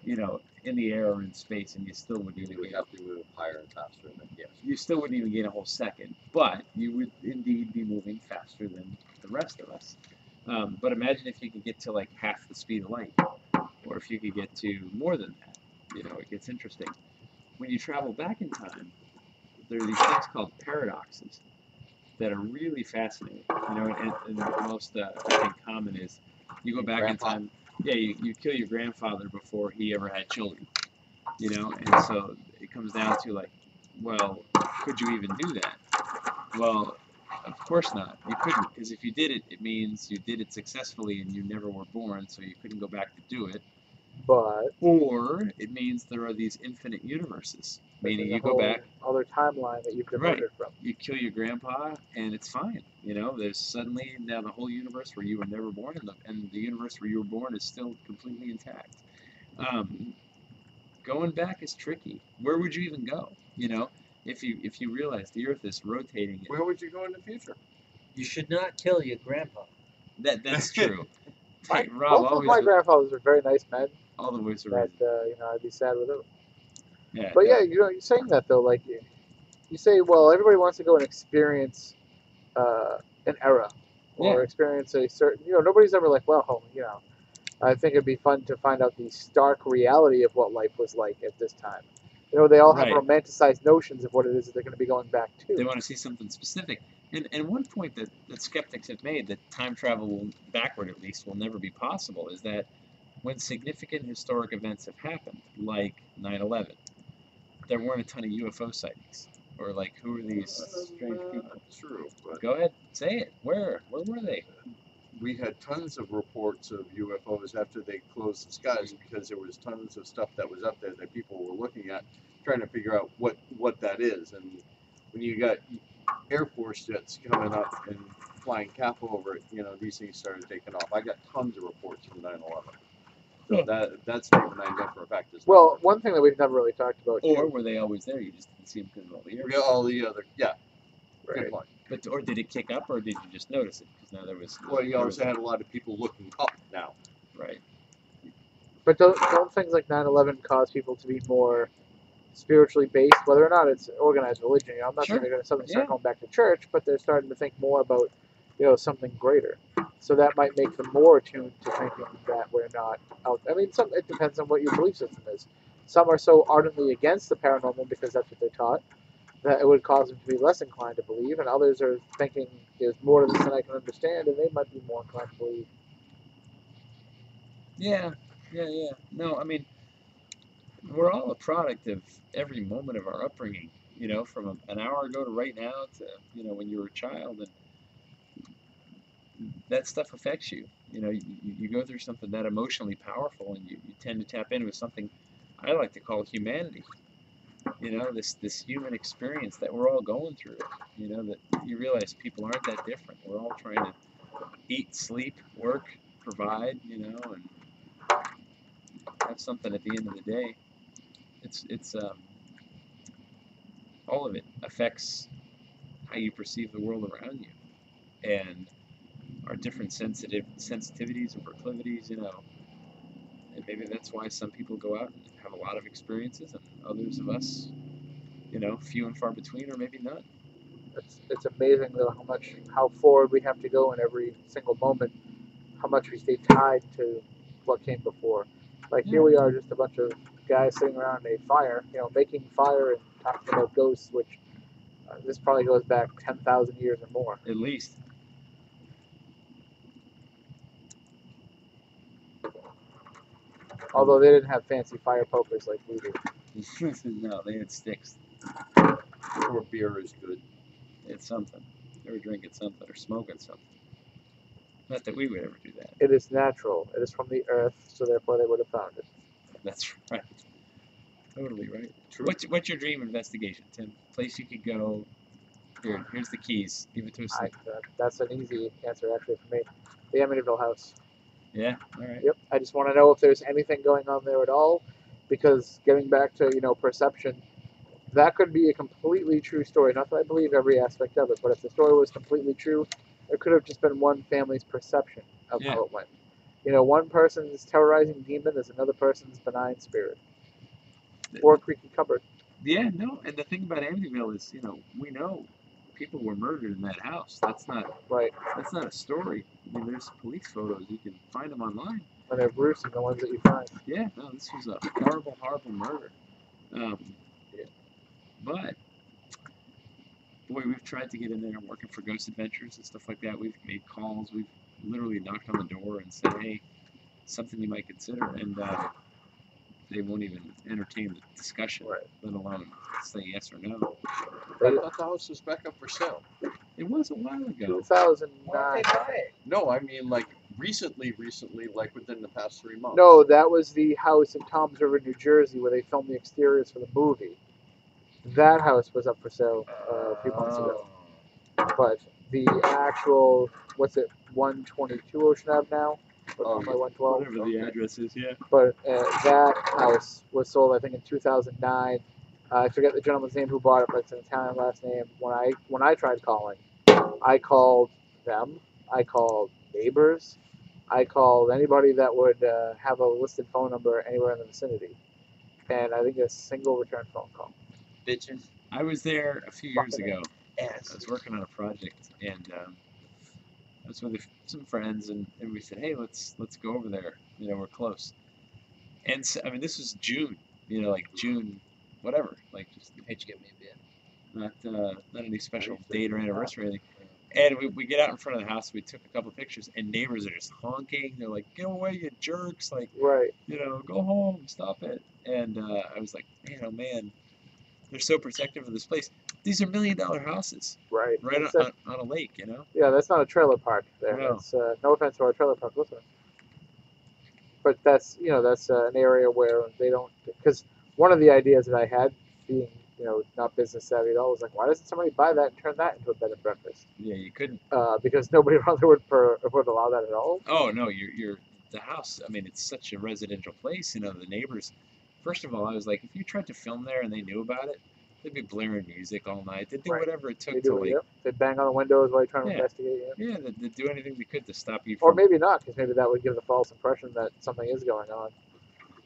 you know, in the air or in space, and you still wouldn't even We have to move higher and faster than yes. You still wouldn't even gain a whole second, but you would indeed be moving faster than the rest of us. But imagine if you could get to like half the speed of light, or if you could get to more than that. You know, it gets interesting. When you travel back in time, there are these things called paradoxes that are really fascinating. You know, and the most I think common is you go back in time. Yeah, you kill your grandfather before he ever had children. You know, and so it comes down to like, well, could you even do that? Well, of course not. You couldn't, because if you did it, it means you did it successfully and you never were born, so you couldn't go back to do it. But Or it means there are these infinite universes, meaning you go back. Other timeline that you've diverted from. You kill your grandpa, and it's fine. You know, there's suddenly now the whole universe where you were never born, and the universe where you were born is still completely intact. Going back is tricky. Where would you even go? You know, if you realize the Earth is rotating. Where would you go in the future? You should not kill your grandpa. That's true. Rob, both of my grandfathers are very nice men. All the ways that you know, I'd be sad without. Yeah. But yeah, you know, you're saying that though, like you say, well, everybody wants to go and experience an era or experience a certain. You know, nobody's ever like, well, you know, I think it'd be fun to find out the stark reality of what life was like at this time. You know, they all have romanticized notions of what it is that they're going to be going back to. They want to see something specific. And one point that skeptics have made, that time travel backward at least will never be possible, is that when significant historic events have happened, like 9/11, there weren't a ton of UFO sightings. Or like, who are these strange people? True. Go ahead, say it. Where were they? We had tons of reports of UFOs after they closed the skies, because there was tons of stuff that was up there that people were looking at, trying to figure out what that is. And when you got Air Force jets coming up and flying cap over it, you know, these things started taking off. I got tons of reports from 9/11. So that statement I know for a fact is not Well, true. one thing that we've never really talked about. Or too, were they always there? You just didn't see them because of all the We ears. got all the other, yeah, right. good point. But or did it kick up, or did you just notice it? Because now there was. Well, you there also was- had a lot of people looking up now. right. But don't things like 9/11 cause people to be more spiritually based, whether or not it's organized religion? You know, I'm not saying Sure. they're going to suddenly start Yeah. going back to church, but they're starting to think more about, something greater. So that might make them more attuned to thinking that we're not out. I mean, it depends on what your belief system is. Some are so ardently against the paranormal because that's what they're taught that it would cause them to be less inclined to believe, and others are thinking there's more to this than I can understand, and they might be more inclined to believe. Yeah. No, I mean, we're all a product of every moment of our upbringing. You know, from an hour ago to right now to when you were a child, and that stuff affects you. You know, you go through something that emotionally powerful, and you tend to tap into something I like to call humanity. You know, this human experience that we're all going through. You know, that you realize people aren't that different. We're all trying to eat, sleep, work, provide. And have something at the end of the day. It's all of it affects how you perceive the world around you, and our different sensitivities and proclivities. And maybe that's why some people go out and have a lot of experiences, and others of us, few and far between, or maybe none. It's amazing though how forward we have to go in every single moment, how much we stay tied to what came before. Like here we are, just a bunch of guys sitting around a fire, making fire and talking about ghosts, which this probably goes back 10,000 years or more. At least. Although they didn't have fancy fire pokers like we do. No, they had sticks. Or beer is good. They had something. They were drinking something or smoking something. Not that we would ever do that. It is natural. It is from the earth, so therefore they would have found it. That's right. Totally right. True. What's your dream investigation, Tim? Place you could go. Here's the keys. Give it to us. That's an easy answer actually for me. The Amityville house. Yeah. All right. Yep. I just want to know if there's anything going on there at all, because getting back to perception, that could be a completely true story. Not that I believe every aspect of it, but if the story was completely true, it could have just been one family's perception of how it went. One person's terrorizing demon is another person's benign spirit. Or a creaky cupboard. Yeah, no, and the thing about Amityville is, we know people were murdered in that house. That's not Right. That's not a story. I mean, there's police photos. You can find them online. And they're gruesome, the ones that you find. Yeah, no, this was a horrible, horrible murder. But boy, we've tried to get in there, working for Ghost Adventures and stuff like that. We've made calls. We've literally knocked on the door and said, "Hey, something you might consider," and they won't even entertain the discussion, let alone say yes or no. I thought the house was back up for sale. It was a while ago. 2009. No, I mean like recently, like within the past 3 months. No, that was the house in Toms River, New Jersey, where they filmed the exteriors for the movie. That house was up for sale a few months ago. But the actual, 122 Ocean Ave now? Oh, by 112. Whatever the address is, yeah. But that house was sold, I think, in 2009. I forget the gentleman's name who bought it, but it's an Italian last name. When I tried calling, I called them. I called neighbors. I called anybody that would have a listed phone number anywhere in the vicinity. And I think a single return phone call. Bitches. I was there a few years Fucking ago. Ass. I was working on a project, and I was with some friends, and we said, "Hey, let's go over there. We're close." And so, I mean, this was June. Like June, whatever. Like just How'd you get me a beer? not any special date or anniversary or anything. And we get out in front of the house. We took a couple pictures, and neighbors are just honking. They're like, "Get away, you jerks! Like, Right. Go home, stop it." And I was like, "Man, oh man, they're so protective of this place. These are $1 million houses, Right. right on a lake, Yeah, that's not a trailer park there. No. That's, no offense to our trailer park listeners. But that's an area where they don't, because one of the ideas that I had, being not business savvy at all, was like, why doesn't somebody buy that and turn that into a bed and breakfast? Yeah, you couldn't. Because nobody around there would allow that at all. Oh no, you're the house, I mean, it's such a residential place, you know, the neighbors. First of all, I was like, if you tried to film there and they knew about it, they'd be blaring music all night. They'd do Right. whatever it They took to do it. like, Yep. They bang on the windows while you're trying to yeah, investigate. Yeah. yeah, they'd do anything they could to stop you Or from. maybe not, because maybe that would give the false impression that something is going on.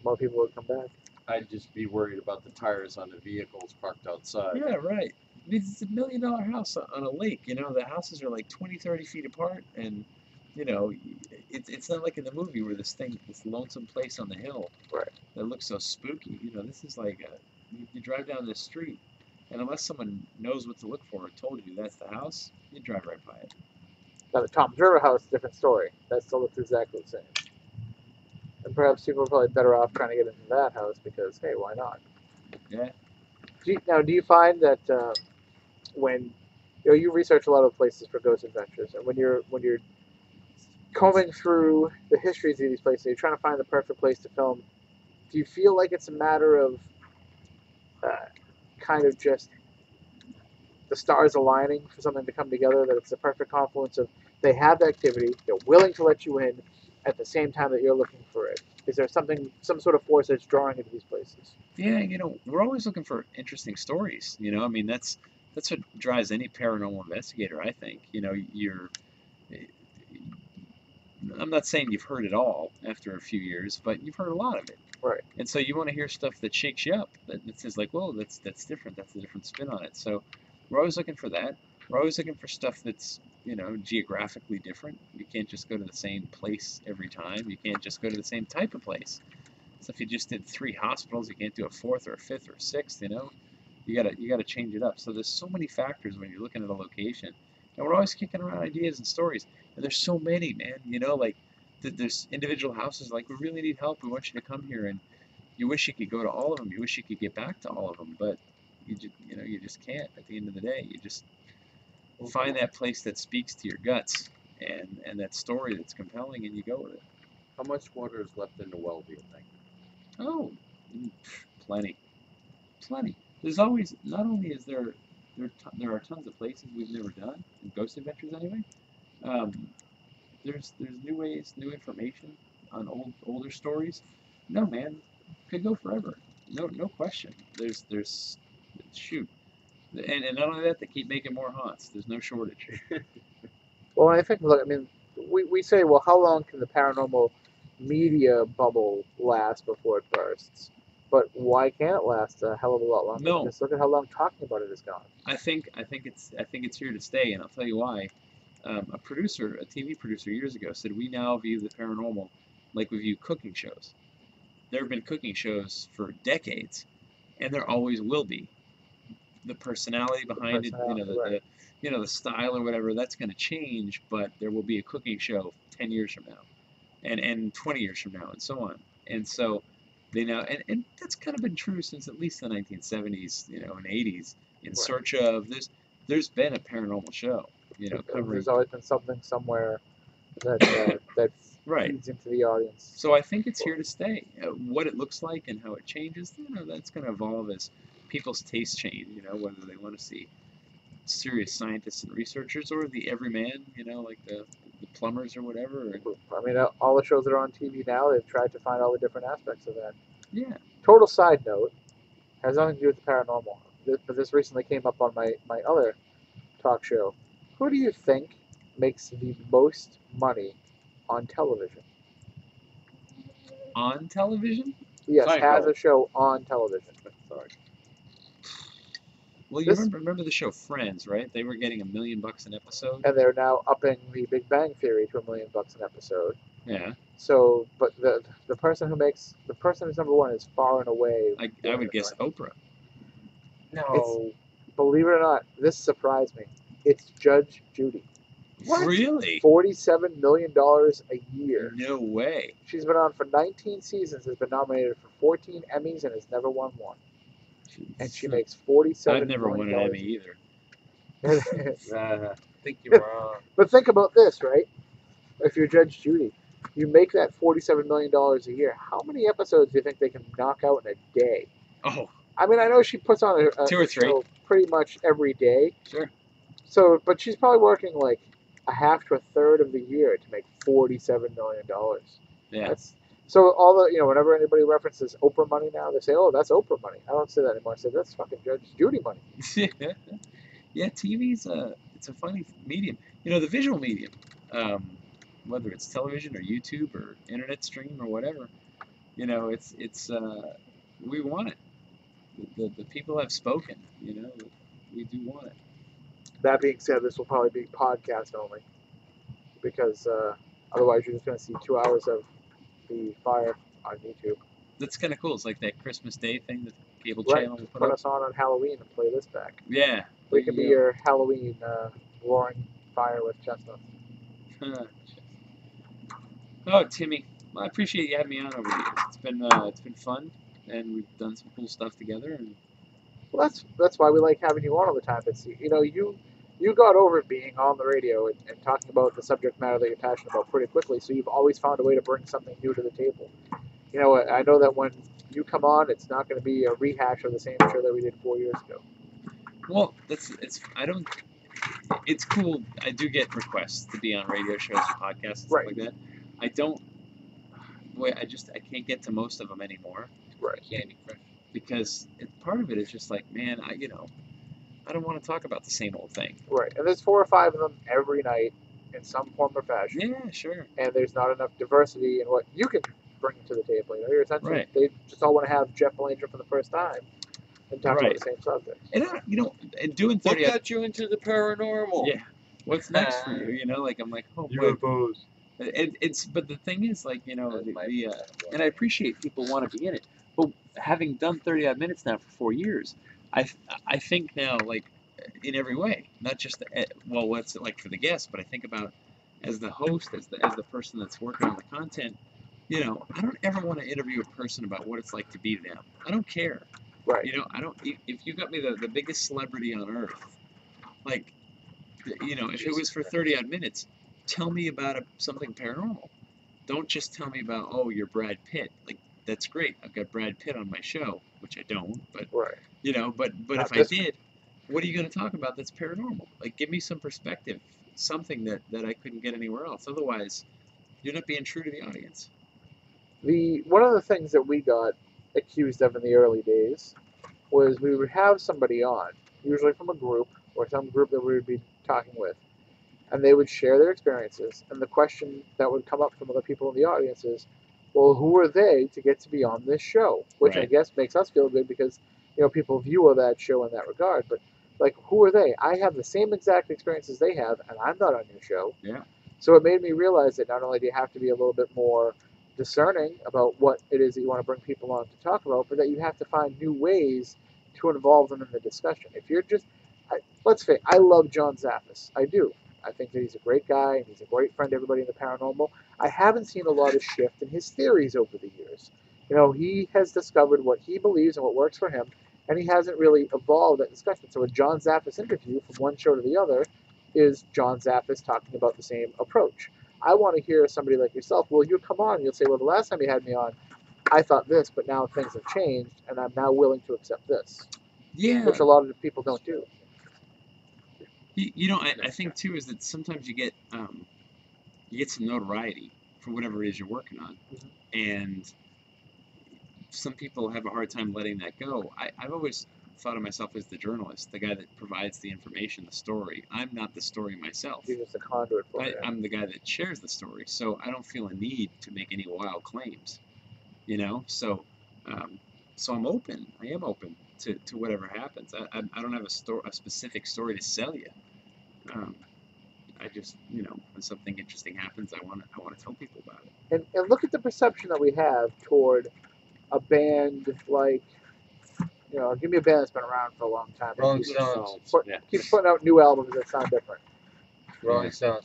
More people would come back. I'd just be worried about the tires on the vehicles parked outside. Yeah, right. I mean, it's $1 million house on a lake. You know, the houses are like 20, 30 feet apart, and you know, it's not like in the movie where this lonesome place on the hill, Right. that looks so spooky. You know, this is like you drive down this street, and unless someone knows what to look for or told you that's the house, you drive right by it. Now the Tom River house, different story. That still looks exactly the same. And perhaps people are probably better off trying to get into that house because, hey, why not? Yeah. Do you find that when you research a lot of places for ghost adventures, and when you're combing through the histories of these places, you're trying to find the perfect place to film. Do you feel like it's a matter of kind of just the stars aligning for something to come together? That it's the perfect confluence of they have the activity, they're willing to let you in, at the same time that you're looking for it. Is there some sort of force that's drawing into these places? Yeah, you know, we're always looking for interesting stories. You know, I mean, that's what drives any paranormal investigator, I think. You know, I'm not saying you've heard it all after a few years, but you've heard a lot of it. Right. And so you want to hear stuff that shakes you up, that says like, whoa, that's different. That's a different spin on it. So we're always looking for that. We're always looking for stuff that's, you know, geographically different. You can't just go to the same place every time. You can't just go to the same type of place. So if you just did 3 hospitals, you can't do a 4th or a 5th or a 6th, you know? You gotta change it up. So there's so many factors when you're looking at a location. And we're always kicking around ideas and stories. And there's so many, man. You know, like there's individual houses like, we really need help. We want you to come here, and you wish you could go to all of them. You wish you could get back to all of them, but you just can't. At the end of the day, you just find that place that speaks to your guts and that story that's compelling, and you go with it. How much water is left in the well, do you think? Oh, plenty. There's always, not only is there are tons of places we've never done in ghost adventures anyway. There's new ways, new information on older stories. No, man, could go forever. No question. There's shoot, and not only that, they keep making more haunts. There's no shortage. Well, I think, look, I mean, we say, well, how long can the paranormal media bubble last before it bursts? But why can't it last a hell of a lot longer? No. Just look at how long talking about it has gone. I think it's here to stay, and I'll tell you why. A TV producer years ago said, we now view the paranormal like we view cooking shows. There have been cooking shows for decades, and there always will be. The personality behind it, the style or whatever, that's going to change, but there will be a cooking show 10 years from now, and 20 years from now, and so on. And so they now, and that's kind of been true since at least the 1970s, and 80s. In search of this, there's been a paranormal show, covering. There's always been something somewhere that that feeds into the audience. So I think it's here to stay. What it looks like and how it changes, that's going to evolve as people's tastes change. Whether they want to see serious scientists and researchers or the everyman, like the plumbers or whatever. I mean, all the shows that are on TV now, they've tried to find all the different aspects of that. Yeah. Total side note, has nothing to do with the paranormal. But this recently came up on my other talk show. Who do you think makes the most money on television? On television? Yes, has a show on television. Sorry. Well, you remember the show Friends, right? They were getting $1 million an episode. And they're now upping the Big Bang Theory to $1 million an episode. Yeah. So, but the person who's number one is far and away. I would guess Oprah. No. Believe it or not, this surprised me. It's Judge Judy. What? Really? $47 million a year. No way. She's been on for 19 seasons, has been nominated for 14 Emmys, and has never won one. And she makes $47 million. I've never won an Emmy either. I think you're wrong. But think about this, right? If you're Judge Judy, you make that $47 million a year. How many episodes do you think they can knock out in a day? Oh. I mean, I know she puts on a 2 or 3 show pretty much every day. Sure. So, but she's probably working like a half to a third of the year to make $47 million. Yeah. That's so all the whenever anybody references Oprah money now, they say, "Oh, that's Oprah money." I don't say that anymore. I say that's fucking Judge Judy money. Yeah, TV's it's a funny medium. The visual medium, whether it's television or YouTube or internet stream or whatever, it's we want it. The people have spoken. We do want it. That being said, this will probably be podcast only because otherwise you're just going to see 2 hours of the fire on YouTube. That's kind of cool. It's like that Christmas Day thing that cable Right, channel just put put up. us on Halloween and play this back. Yeah. We could be your Halloween roaring fire with chestnuts. Oh, Timmy, well, I appreciate you having me on over the years. It's been fun, and we've done some cool stuff together. And Well, that's why we like having you on all the time. It's you got over being on the radio and talking about the subject matter that you're passionate about pretty quickly. So you've always found a way to bring something new to the table. I know that when you come on, it's not going to be a rehash of the same show that we did 4 years ago. well, it's cool. I do get requests to be on radio shows and podcasts and stuff Right. like that. I don't. Boy, I can't get to most of them anymore. Right. Candy Crush. Because part of it is just like, man, I don't want to talk about the same old thing. Right. And there's 4 or 5 of them every night in some form or fashion. Yeah, sure. And there's not enough diversity in what you can bring to the table. You're essentially Right. They just all want to have Jeff Belanger for the first time and talk about Right. the same subject. And and doing What 30. got you into the paranormal? Yeah. What's next for you? Like I'm like, oh boy. UFOs. But the thing is, like, That's my and I appreciate people want to be in it, but having done 30 odd minutes now for 4 years, I think now, like, in every way, not just what's it like for the guests, but I think about as the host, as the person that's working on the content. I don't ever want to interview a person about what it's like to be them. I don't care. Right. I don't. If you got me the biggest celebrity on earth, like, if it was for 30 odd minutes, tell me about something paranormal. Don't just tell me about, oh, you're Brad Pitt. Like, that's great. I've got Brad Pitt on my show, which I don't, but Right. but Not if I this did, what are you going to talk about that's paranormal? Like, give me some perspective, something that I couldn't get anywhere else. Otherwise, you're not being true to the audience. One of the things that we got accused of in the early days was we would have somebody on, usually from a group or some group that we would be talking with, and they would share their experiences. And the question that would come up from other people in the audience is, well, who are they to get to be on this show? Which I Right. guess makes us feel good because people view that show in that regard. But like, who are they? I have the same exact experiences they have, and I'm not on your show. Yeah. So it made me realize that not only do you have to be a little bit more discerning about what it is that you want to bring people on to talk about, but that you have to find new ways to involve them in the discussion. If you're just, let's face it, I love John Zaffis. I do. I think that he's a great guy and he's a great friend to everybody in the paranormal. I haven't seen a lot of shift in his theories over the years. He has discovered what he believes and what works for him, and he hasn't really evolved that discussion. So a John Zaffis interview from one show to the other is John Zaffis talking about the same approach. I want to hear somebody like yourself. Well, you come on and you'll say, well, the last time you had me on, I thought this, but now things have changed, and I'm now willing to accept this, Yeah. which a lot of people don't do. I think too is that sometimes you get some notoriety for whatever it is you're working on, and some people have a hard time letting that go. I've always thought of myself as the journalist, the guy that provides the information, the story. I'm not the story myself. You're just a conduit for it. I'm the guy that shares the story, so I don't feel a need to make any wild claims. So I'm open. I am open to whatever happens. I don't have a specific story to sell you. I just, when something interesting happens, I want to tell people about it. And look at the perception that we have toward a band like, give me a band that's been around for a long time. Rolling Keeps Stones. keeps putting out new albums that sound different. Rolling Stones.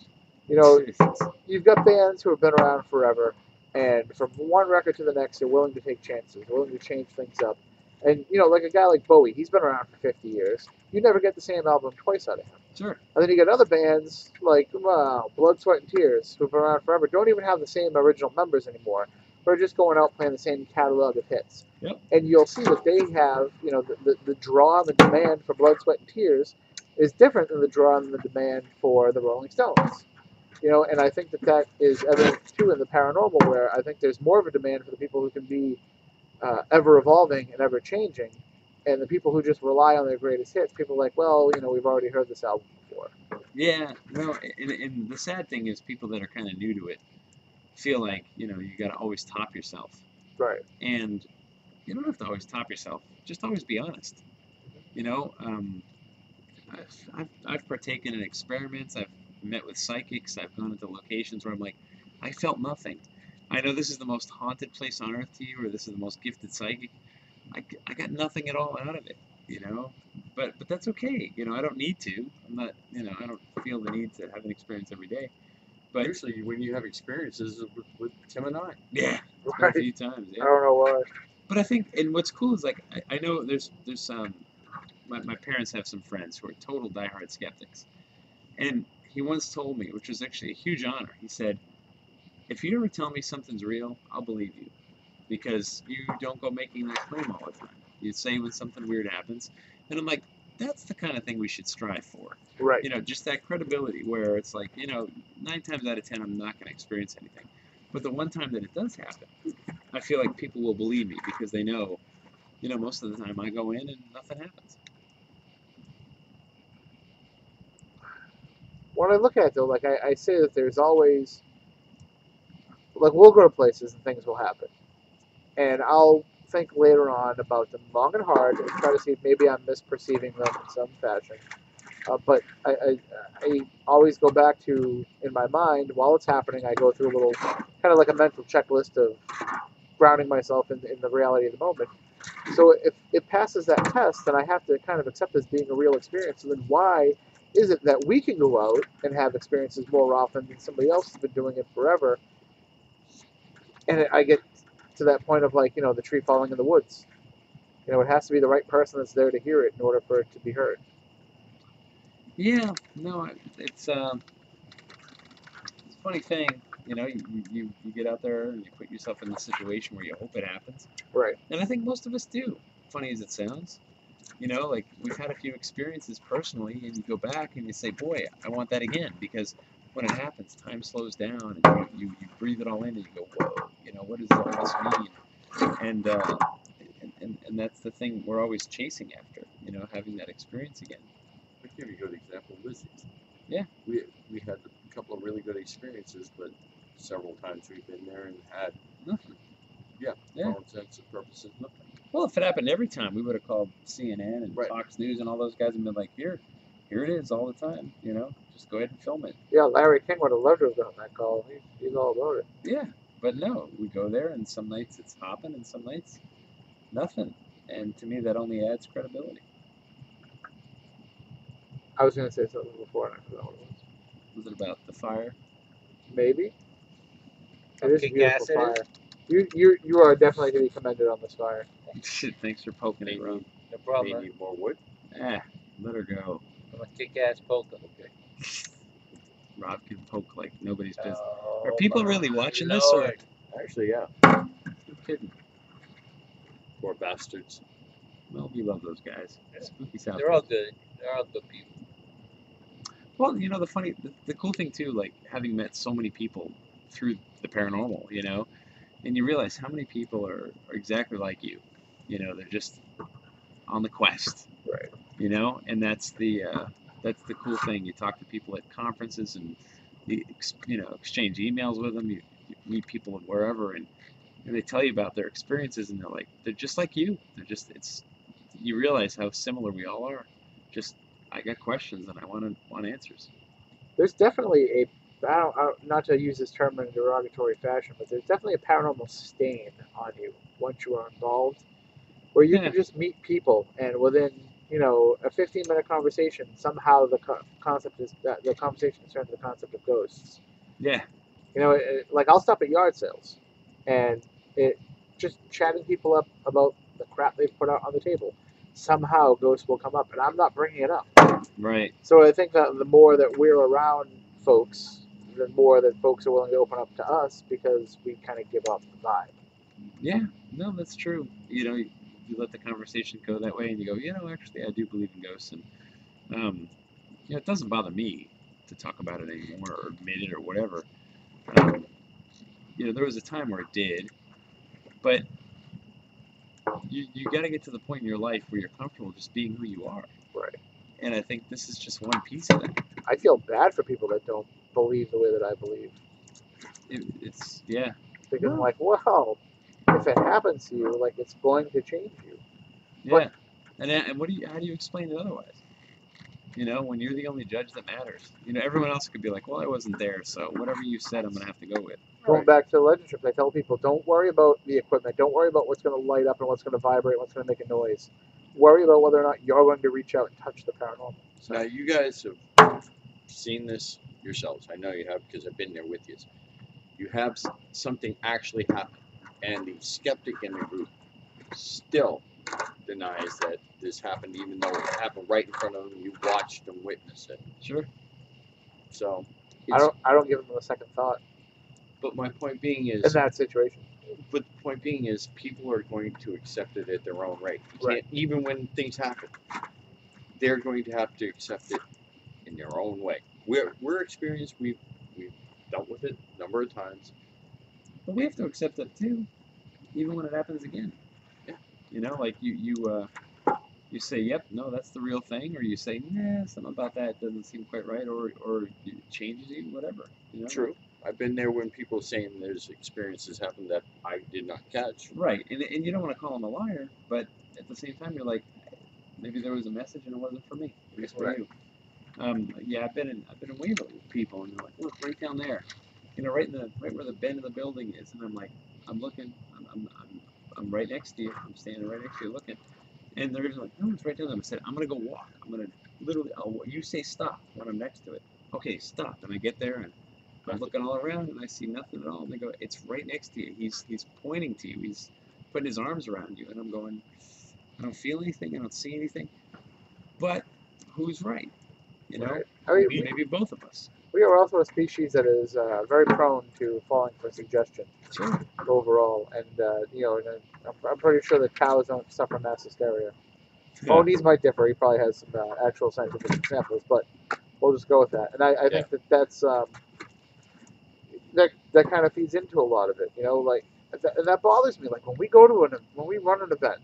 You've got bands who have been around forever, and from one record to the next, they're willing to take chances, willing to change things up. And, like a guy like Bowie, he's been around for 50 years. You never get the same album twice out of him. Sure. And then you get other bands like Blood, Sweat, and Tears, who've been around forever, don't even have the same original members anymore. They're just going out playing the same catalog of hits. Yep. And you'll see that they have, the draw and the demand for Blood, Sweat, and Tears is different than the draw and the demand for the Rolling Stones. You know, and I think that is evident too in the paranormal, where I think there's more of a demand for the people who can be ever evolving and ever changing, and the people who just rely on their greatest hits. People like, well, you know, we've already heard this album before. Yeah, no, and the sad thing is people that are kind of new to it feel like, you know, you got to always top yourself. Right. And you don't have to always top yourself. Just always be honest. You know, I've partaken in experiments. I've met with psychics. I've gone into locations where I'm like, I felt nothing. I know this is the most haunted place on earth to you, or this is the most gifted psychic. I got nothing at all out of it, you know. But that's okay. You know, I don't need to. I'm not, you know, I don't feel the need to have an experience every day. But Usually, when you have experiences with Tim and I, yeah, it's been a Right. few times. I Yeah. don't know why. But I think, and what's cool is like I know there's my parents have some friends who are total diehard skeptics, and he once told me, which was actually a huge honor. He said, "If you ever tell me something's real, I'll believe you, because you don't go making that claim all the time. You say when something weird happens," and I'm like, that's the kind of thing we should strive for. Right. You know, just that credibility where it's like, you know, 9 times out of 10, I'm not going to experience anything, but the one time that it does happen, I feel like people will believe me because they know, you know, most of the time I go in and nothing happens. When I look at it though, like I say that there's always, like, we'll go to places and things will happen, and I'll think later on about them long and hard and try to see if maybe I'm misperceiving them in some fashion. But I always go back to, in my mind, while it's happening, I go through a little, kind of like a mental checklist of grounding myself in the reality of the moment. So if it passes that test, then I have to kind of accept this being a real experience. So then why is it that we can go out and have experiences more often than somebody else has been doing it forever? And I get to that point of, like, you know, the tree falling in the woods. You know, it has to be the right person that's there to hear it in order for it to be heard. Yeah, no, it's a funny thing. You know, you get out there and you put yourself in the situation where you hope it happens. Right. And I think most of us do, funny as it sounds. You know, like we've had a few experiences personally, and you go back and you say, boy, I want that again, because when it happens, time slows down, and you breathe it all in, and you go, whoa, you know, what does all this mean? And that's the thing we're always chasing after, you know, having that experience again. I'll give you a good example. Lizzie's. Yeah. We had a couple of really good experiences, but several times we've been there and had Nothing. Yeah. Yeah. For all intents and purposes, nothing. Well, if it happened every time, we would have called CNN and Right. Fox News and all those guys and been like, here it is all the time, you know, just go ahead and film it. Yeah, Larry King would have loved to have done that call. He's all about it. Yeah, but no, we go there and some nights it's hopping and some nights nothing. And to me, that only adds credibility. I was going to say something before, and I forgot what it was. Was it about the fire? Maybe. How It is a kick beautiful ass it fire. is? You are definitely to be commended on this fire. Thanks for poking it, Rob. No May problem. need more wood. Let her go. I'm a kick-ass poker. Okay. Rob can poke like nobody's business. Oh, Are people my really watching this, or Lord. Actually, yeah. no kidding? Poor bastards. Well, we love those guys. Spooky Southcoast. They're all good. They're all good people. Well, you know, the cool thing too, like having met so many people through the paranormal, you know, and you realize how many people are exactly like you. You know, they're just on the quest. Right. You know, and that's the cool thing. You talk to people at conferences and you know, exchange emails with them. You meet people wherever, and they tell you about their experiences, and they're just like you. They're just you realize how similar we all are. Just I got questions and I want answers. There's definitely not to use this term in a derogatory fashion, but there's definitely a paranormal stain on you once you are involved, where you can just meet people, and within, you know, a 15-minute conversation, somehow the concept is that the conversation is turned to the concept of ghosts. Yeah. You know, like I'll stop at yard sales, and just chatting people up about the crap they've put out on the table. Somehow ghosts will come up, and I'm not bringing it up. Right. So I think that the more that we're around folks, the more that folks are willing to open up to us, because we kind of give off the vibe. Yeah. No, that's true. You know, you let the conversation go that way, and you go, you know, actually, I do believe in ghosts, and you know, it doesn't bother me. to talk about it anymore or admit it or whatever. You know, there was a time where it did, but you got to get to the point in your life where you're comfortable just being who you are. Right. And I think this is just one piece of that. I feel bad for people that don't believe the way that I believe. It's yeah. Because I'm like, well, if it happens to you, like, it's going to change you. Yeah. And what do you? How do you explain it otherwise? You know, when you're the only judge that matters. You know, everyone else could be like, well, I wasn't there, so whatever you said, I'm gonna have to go with. Going back to the legend trips, I tell people, don't worry about the equipment. Don't worry about what's going to light up and what's going to vibrate, what's going to make a noise. Worry about whether or not you're going to reach out and touch the paranormal. So now you guys have seen this yourselves. I know you have because I've been there with you. You have something actually happen, and the skeptic in the group still denies that this happened, even though it happened right in front of them. You watched and witnessed it. Sure. So I don't give them a second thought But my point being is, in that situation. but the point being is, people are going to accept it at their own rate. You Right. can't, even when things happen, they're going to have to accept it in their own way. We're experienced. We've dealt with it a number of times. But we have to accept that too, even when it happens again. Yeah. You know, like you say, yep, no, that's the real thing, or you say, nah, something about that doesn't seem quite right, or it changes you, whatever. You know? True. I've been there when people are saying there's experiences happen that I did not catch. Right, and you don't want to call them a liar, but at the same time, you're like, maybe there was a message and it wasn't for me. It was for Right. you. Yeah, I've been in Waverly with people, and they're like, look, right down there, you know, right where the bend of the building is, and I'm like, I'm looking, I'm right next to you, I'm standing right next to you looking, and they're just like, no, it's right down there. I said, I'm gonna go walk. I'm gonna literally, you say stop when I'm next to it. Okay, stop, and I get there and I'm looking all around and I see nothing at all. And they go, it's right next to you. He's pointing to you. He's putting his arms around you, and I'm going, I don't feel anything. I don't see anything. But who's right? You know, Right. I mean, maybe both of us. we are also a species that is very prone to falling for suggestion Sure. overall. And, you know, and I'm pretty sure that cows don't suffer mass hysteria. Yeah. Moniz might differ. He probably has some actual scientific examples, but we'll just go with that. And I think that's that kind of feeds into a lot of it, you know, like, and that bothers me. Like when we go to when we run an event,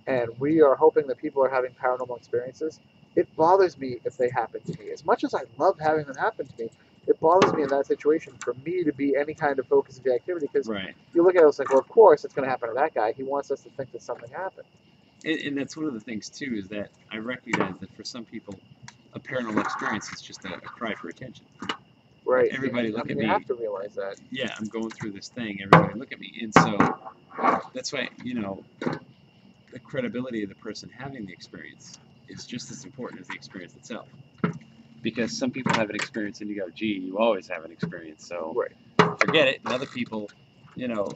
and we are hoping that people are having paranormal experiences, it bothers me if they happen to me. As much as I love having them happen to me, it bothers me in that situation for me to be any kind of focus of the activity, because Right. you look at it, it's like, well, of course it's going to happen to that guy. He wants us to think that something happened. And that's one of the things too, is that I recognize that for some people, a paranormal experience is just a cry for attention. Right. Everybody look at me. You have to realize that. Yeah, I'm going through this thing. Everybody look at me. And so that's why, you know, the credibility of the person having the experience is just as important as the experience itself. Because some people have an experience and you go, gee, you always have an experience, so forget it. And other people, you know,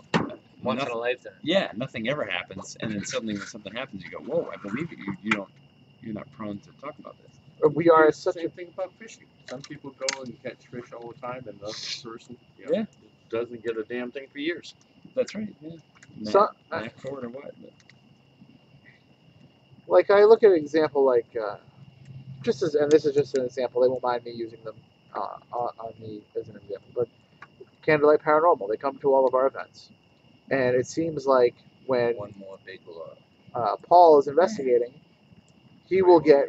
Once in a lifetime. yeah, nothing ever happens, and then suddenly when something happens, you go, whoa, I believe it. You're not prone to talk about this. We are It's the such same a thing about fishing. Some people go and catch fish all the time, and another person doesn't get a damn thing for years. That's right. Yeah. Mac Ford or what? But. Like I look at an example like and this is just an example. They won't mind me using them on me as an example, but Candlelight Paranormal. They come to all of our events, and it seems like when One more big blow. Paul is investigating, he will get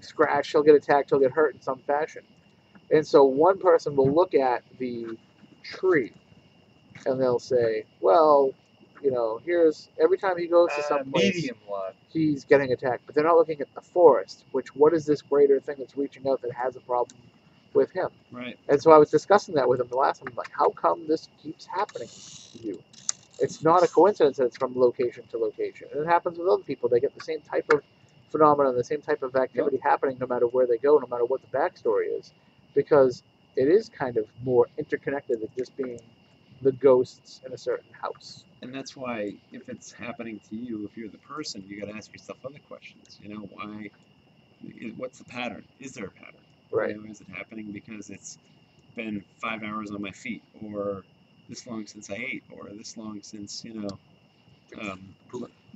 scratched, he'll get attacked, he'll get hurt in some fashion. And so one person will look at the tree and they'll say, well, you know, here's every time he goes to some place, Medium luck. he's getting attacked. But they're not looking at the forest, what is this greater thing that's reaching out that has a problem with him? Right. And so I was discussing that with him the last time. I'm like, how come this keeps happening to you? It's not a coincidence that it's from location to location. And it happens with other people. They get the same type of phenomenon, the same type of activity happening no matter where they go, no matter what the backstory is. Because it is kind of more interconnected than just being the ghosts in a certain house. And that's why, if it's happening to you, if you're the person, you got to ask yourself other questions. You know, why? What's the pattern? Is there a pattern? Right. You know, is it happening because it's been 5 hours on my feet, or this long since I ate, or this long since, you know,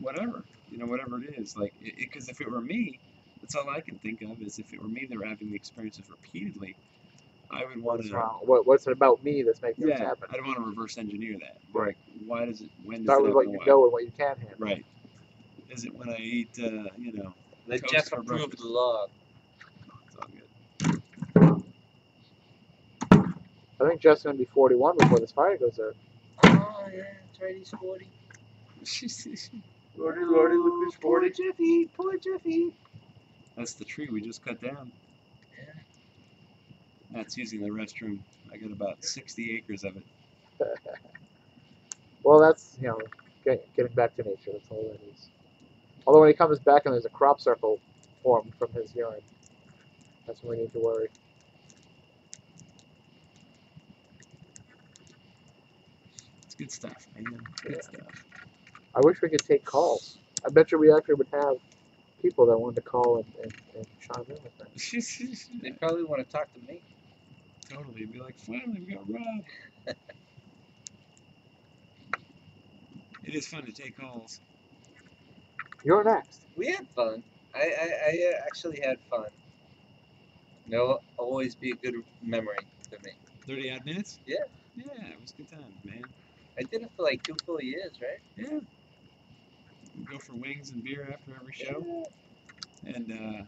whatever. You know, whatever it is. Like, because if it were me, That's all I can think of. Is if it were me that were having the experiences repeatedly, I would want What's to. wrong? What's it about me that's making this Yeah, happen? I'd want to reverse engineer that. Right. Like, why does it? When does Start it with happen? what and you why? know and what you can handle. Right. Is it when I eat, Let toast Jeff for approve breakfast? the log. It's all good. I think Jeff's gonna be 41 before this fire goes out. Oh yeah, that's right. He's 40. Lordy, lordy, look who's 40. Jeffy. Poor Jeffy. That's the tree we just cut down. Yeah. That's using the restroom. I got about 60 acres of it. Well, that's getting back to nature. That's all that is. Although when he comes back and there's a crop circle formed from his urine, that's when we need to worry. It's good stuff, man. Good stuff. I wish we could take calls. I bet you we actually would have people that wanted to call and chime in with that. They probably want to talk to me. Totally. Be like, finally, we got Rob. It is fun to take calls. You're next. We had fun. I actually had fun. It'll always be a good memory for me. 30 odd minutes? Yeah. Yeah, it was a good time, man. I did it for like 2 full years, right? Yeah. We go for wings and beer after every show. And,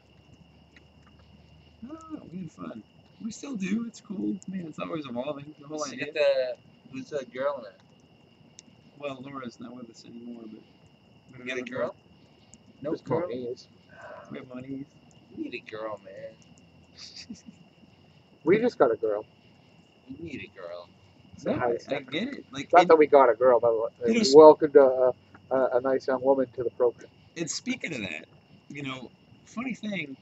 we had fun. We still do. It's cool. Man, it's always evolving. The whole So you idea. get who's the girl in it? Well, Laura's not with us anymore, but You get a girl? No Just girl? Moniz. we have Moniz. You need a girl, man. We just got a girl. You need a girl. So No, how I is that? get it. Like, It's not and, that we got a girl, by the way. You know, We welcomed a nice young woman to the program. and speaking of that, funny thing,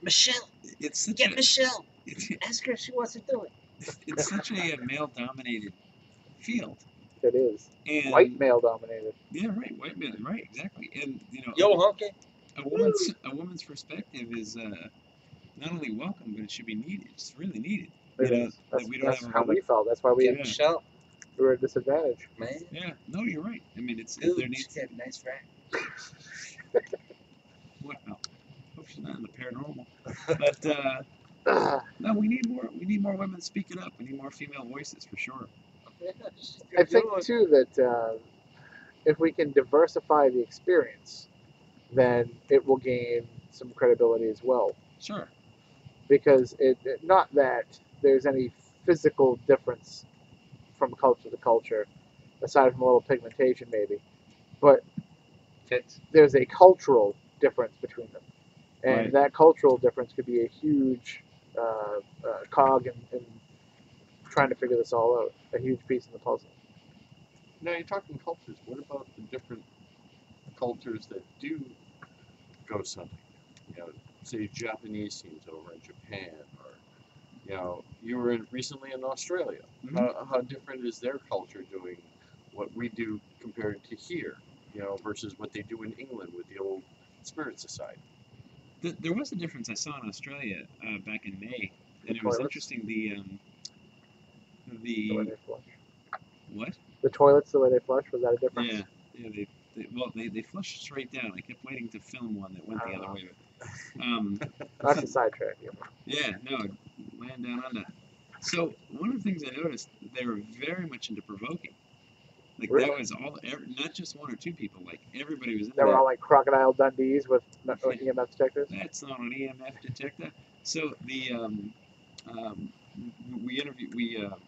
Michelle! it's such Get a, Michelle! it's, Ask her if she wants to do it. it's such a male-dominated field. It is. And White male dominated. yeah, right, white male, right, exactly. And Yo, hunky! a woman's perspective is not only welcome, but it should be needed. It's really needed. It is. That we don't That's have a how lot we of. felt. That's why Get Yeah. Michelle, we were at a disadvantage. man. Yeah, no, you're right. I mean, it's Dude, there she needs. got a nice rack. Wow. Hope she's not in the paranormal. But no, we need more. We need more women speaking up. We need more female voices for sure. Yeah, she's a I good think dude. too that if we can diversify the experience, then it will gain some credibility as well. Sure. Because not that there's any physical difference from culture to culture, aside from a little pigmentation maybe, but Tits. there's a cultural difference between them, and Right. that cultural difference could be a huge cog in trying to figure this all out, a huge piece in the puzzle. Now you're talking cultures. What about the different cultures that do ghost hunting? Say Japanese teams over in Japan, or you were recently in Australia. Mhm. How different is their culture doing what we do compared to here? Versus what they do in England with the old Spirit Society. There was a difference I saw in Australia back in May, and it was Toilets. interesting. The way The they flush. what? The toilets, the way they flush, was that a difference? Yeah, they flushed straight down. I kept waiting to film one that went the other way. Not to sidetrack you. Yeah, no, land down under. So one of the things I noticed, they were very much into provoking. Like Really? that was not just one or two people. Like everybody was into They were that. all like Crocodile Dundees with EMF detectors. That's not an EMF detector. So we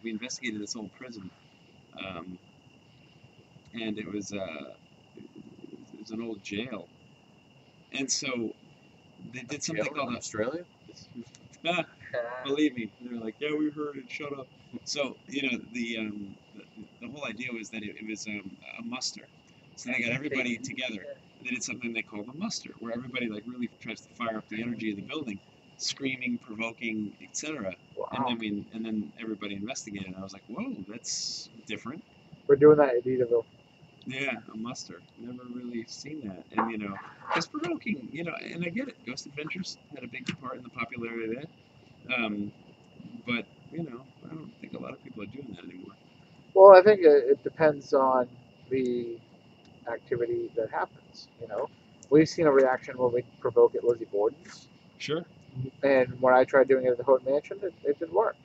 investigated this old prison, and it was an old jail, and so they did something Jail in called Australia? believe me, they're like, yeah, we heard it, shut up. So the whole idea was that it was a muster. So they got everybody together. They did something they called a muster, where everybody like really tries to fire up the energy of the building, screaming, provoking, etc. Wow. And then everybody investigated. And I was like, whoa, that's different. We're doing that at Edaville. Yeah, a muster. Never really seen that. And because provoking, and I get it. Ghost Adventures had a big part in the popularity of that. But I don't think a lot of people are doing that anymore. Well, I think it depends on the activity that happens. We've seen a reaction when we provoke at Lizzie Borden's, Sure. and when I tried doing it at the Houghton Mansion, it didn't work.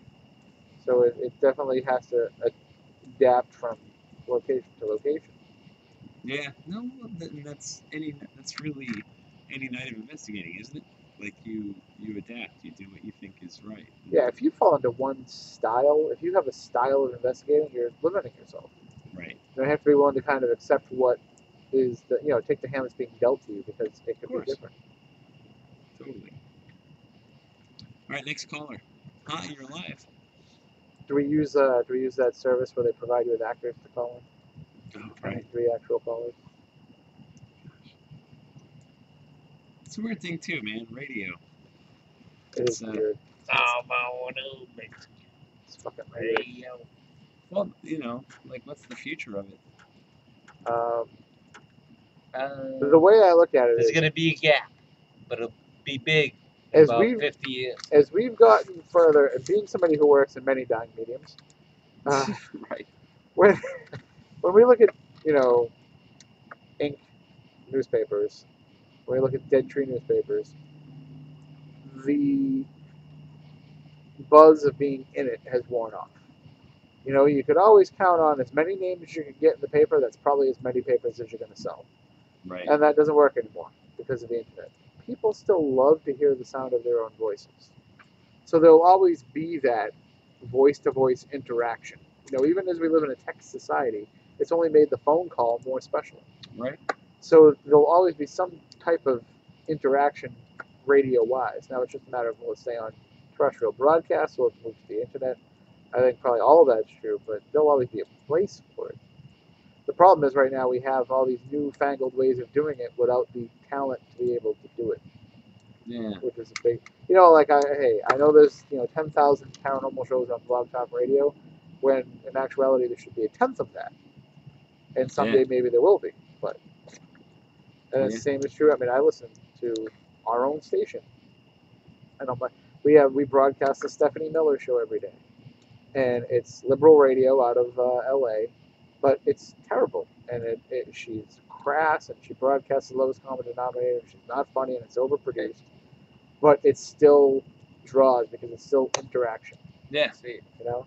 So it definitely has to adapt from location to location. Yeah. No, that's really any night of investigating, isn't it? Like you adapt, you do what you think is right. Yeah, if you fall into one style, if you have a style of investigating, you're limiting yourself. Right. You have to be willing to kind of accept what is take the hand that's being dealt to you, because it could be different. Totally. All right, next caller. Hi, you're live. Do we use that service where they provide you with actors to call in? Oh, right. 3 actual callers. It's a weird thing too, man. Radio. It is weird. It's fucking weird. Well, like, what's the future of it? The way I look at it There's is, gonna be a gap, but it'll be big in as about we've 50 years. as we've gotten further, and being somebody who works in many dying mediums, Right. when we look at ink newspapers, when we look at dead tree newspapers, the buzz of being in it has worn off. You could always count on as many names as you can get in the paper. That's probably as many papers as you're going to sell. Right. And that doesn't work anymore because of the internet. People still love to hear the sound of their own voices. So there'll always be that voice-to-voice interaction. Even as we live in a text society, it's only made the phone call more special. Right. So there'll always be some type of interaction radio-wise. Now it's just a matter of will it stay on terrestrial broadcast or move to the internet. I think probably all of that's true, but there'll always be a place for it. The problem is right now we have all these newfangled ways of doing it without the talent to be able to do it. Yeah. Which is a big, I know there's 10,000 paranormal shows on Blog Talk Radio, when in actuality there should be a tenth of that, and someday maybe there will be. And the same is true. I mean, I listen to our own station. We broadcast the Stephanie Miller Show every day, and it's liberal radio out of L.A., but it's terrible, and she's crass, and she broadcasts the lowest common denominator. She's not funny, and it's overproduced, but it still draws because it's still interaction. Yeah. See, You know,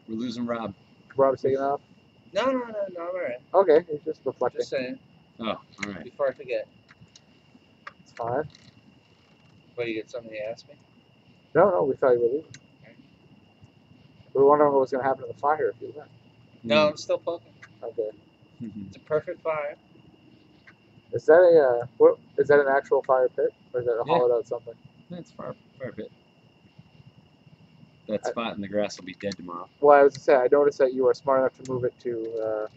We're losing Rob. Rob's taking off. No, I'm alright. Okay, he's just reflecting. Just saying, Oh, all right. before I forget. It's fine. What, you got something to ask me? No, we thought you were leaving. We were wondering what was going to happen to the fire if you went. No, I'm still poking. Okay. It's a perfect fire. Is that is that an actual fire pit, or is that a hollowed out something? That's far a bit. That spot in the grass will be dead tomorrow. Well, I was to say, I noticed that you are smart enough to move it to,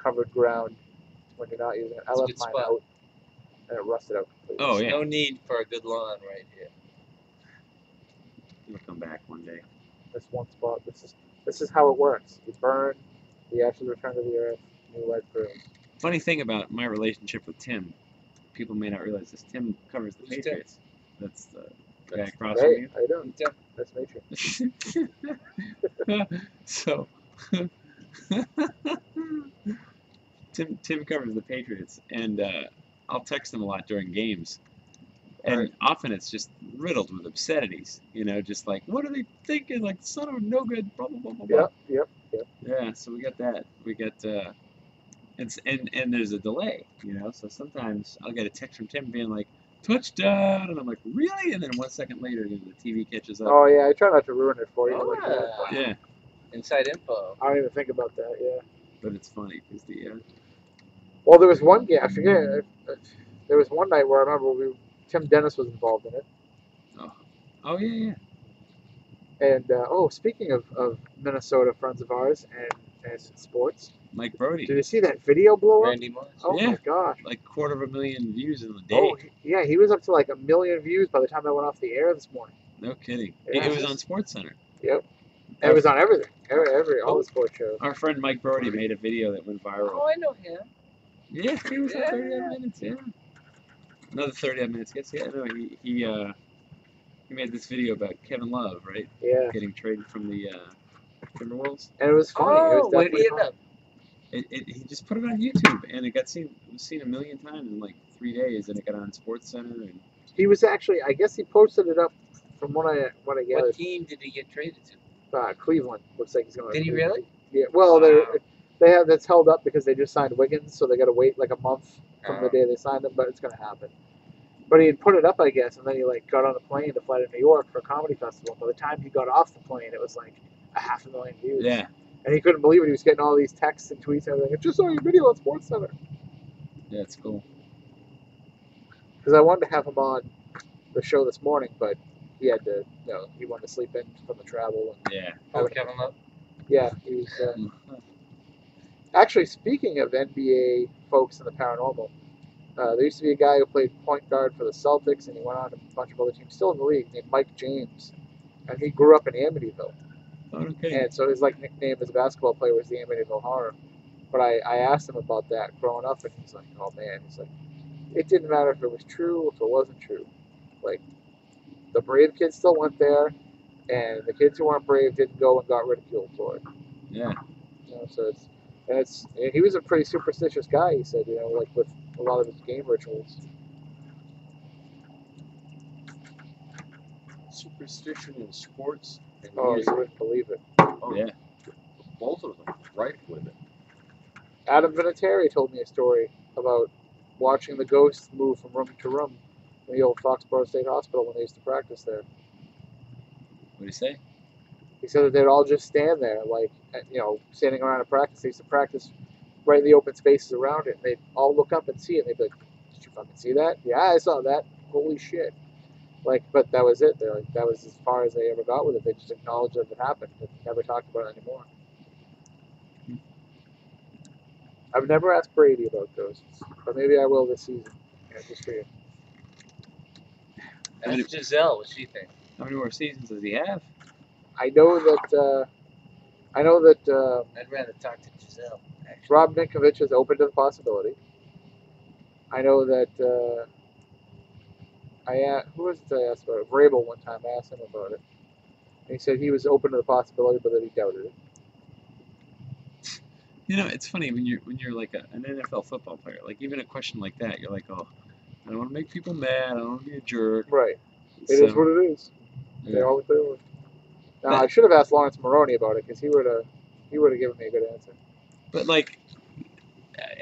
covered ground when you're not using it. I It's a left good mine spot. out, and it rusted out completely. Oh, There's yeah. no need for a good lawn right here. It'll come back one day. This one spot. This is how it works. You burn, the ashes return to the earth, new life grows. Funny thing about my relationship with Tim, people may not realize this. Tim covers the Who's Tim? Patriots. That's the guy across from Hey, you. how you doing? Tim. Nice to meet you. So Tim covers the Patriots, and I'll text him a lot during games, and Right. often it's just riddled with obscenities. Just like, what are they thinking? Like, son of a no good, blah blah blah blah blah. Yep. Yeah, so we got that. We got and there's a delay. So sometimes I'll get a text from Tim being like, touchdown, and I'm like, really? And then 1 second later, the TV catches up. Oh yeah, I try not to ruin it for you. Oh, like that. Yeah, Inside info. I don't even think about that. Yeah. but it's funny because Well, there was one game. I forget. There was one night where I remember Tim Dennis was involved in it. oh yeah. And speaking of Minnesota friends of ours and sports, Mike Brody. did you see that video blow up? Randy Moss. Oh Yeah. my gosh! Like 250,000 views in a day. Oh yeah, he was up to like 1 million views by the time I went off the air this morning. No kidding. Yeah. It was on SportsCenter. Yep. And it was on everything, all the sports shows. Our friend Mike Brody made a video that went viral. Oh, I know him. Yeah, he was Yeah. at 30 odd minutes. Yeah. Another 30 odd minutes. Yes, yeah. No, he made this video about Kevin Love, right? Yeah, Getting traded from the Timberwolves. and it was funny. It was Oh, where did definitely he end funny. up? He just put it on YouTube, and it got seen 1 million times in like 3 days, and it got on Sports Center. And He was actually, I guess he posted it up from what I What gathered. team did he get traded to? Cleveland looks like he's going. Did he really? Yeah. Well, Wow. they have that's held up because they just signed Wiggins, so they got to wait like a month from the Oh. day they signed him. But it's going to happen. But he had put it up, I guess, and then he like got on a plane to fly to New York for a comedy festival. By the time he got off the plane, it was like 500,000 views. yeah, And he couldn't believe it. He was getting all these texts and tweets and everything. I just saw your video on Sports Center. yeah, it's cool. Because I wanted to have him on the show this morning, but he had to, he wanted to sleep in from the travel. And Yeah. Oh, Kevin Love. yeah, he was. Actually, speaking of NBA folks in the paranormal, there used to be a guy who played point guard for the Celtics, and he went on to a bunch of other teams, still in the league, named Mike James, and he grew up in Amityville. Okay. And so his like nickname as a basketball player was the Amityville Horror. But I asked him about that growing up, and he's like, "Oh man," he's like, "It didn't matter if it was true, if it wasn't true. Like, the brave kids still went there, and the kids who weren't brave didn't go and got ridiculed for it." Yeah. So and he was a pretty superstitious guy. He said, like with a lot of his game rituals. Superstition in sports and Oh, music. you wouldn't believe it. Oh, Yeah. Both of them, rife with it. Adam Vinatieri told me a story about watching the ghosts move from room to room in the old Foxborough State Hospital when they used to practice there. What do you say? He said that they'd all just stand there, like, standing around a practice. They used to practice right in the open spaces around it. And they'd all look up and see it. And they'd be like, "Did you fucking see that?" "Yeah, I saw that. Holy shit." Like, but that was it. They're like, that was as far as they ever got with it. They just acknowledged that it happened. They never talked about it anymore. I've never asked Brady about ghosts, but maybe I will this season. Yeah, just for you. That's Giselle. What she think? How many more seasons does he have? I know that. I'd rather talk to Giselle. Actually. Rob Ninkovich is open to the possibility. I know that. Who was it I asked about it? Vrabel one time. I asked him about it. And he said he was open to the possibility, but that he doubted it. It's funny when you're like an NFL football player. Like even a question like that, you're like, oh, I don't want to make people mad. I don't want to be a jerk. Right. It is what it is. Yeah. They always do. Now I should have asked Lawrence Maroney about it because he would have given me a good answer. But like,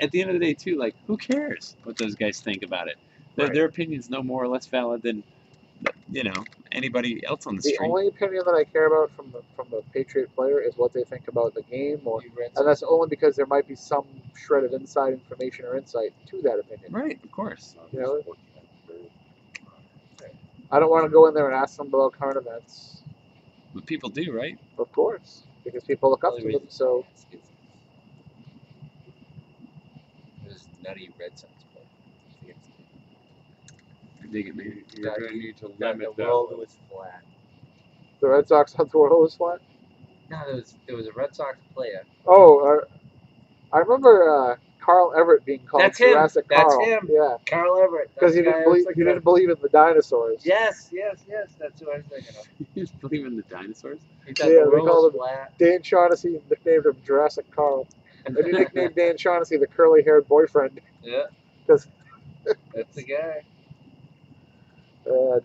at the end of the day, too, like, who cares what those guys think about it? Their opinion's no more or less valid than, anybody else on the street. The only opinion that I care about from the Patriot player is what they think about the game, and that's only because there might be some shred of inside information or insight to that opinion. Right, of course. I don't want to go in there and ask them about current events. But people do, right? Of course, because people look up to them. So There's nutty Red Sox player. Dig it, man. You're going to need to The limit that. world was flat. the Red Sox thought the world was flat. No, there was a Red Sox player. Oh, I remember Carl Everett being called That's him. Jurassic That's Carl. him. Yeah, Carl Everett. because he didn't believe in the dinosaurs. Yes, that's who I was thinking of. You just believe in the dinosaurs? He thought Yeah, the they world called was him- flat. Dan Shaughnessy nicknamed him Jurassic Carl. And he nicknamed Dan Shaughnessy the curly-haired boyfriend. Yeah. 'Cause- That's the guy.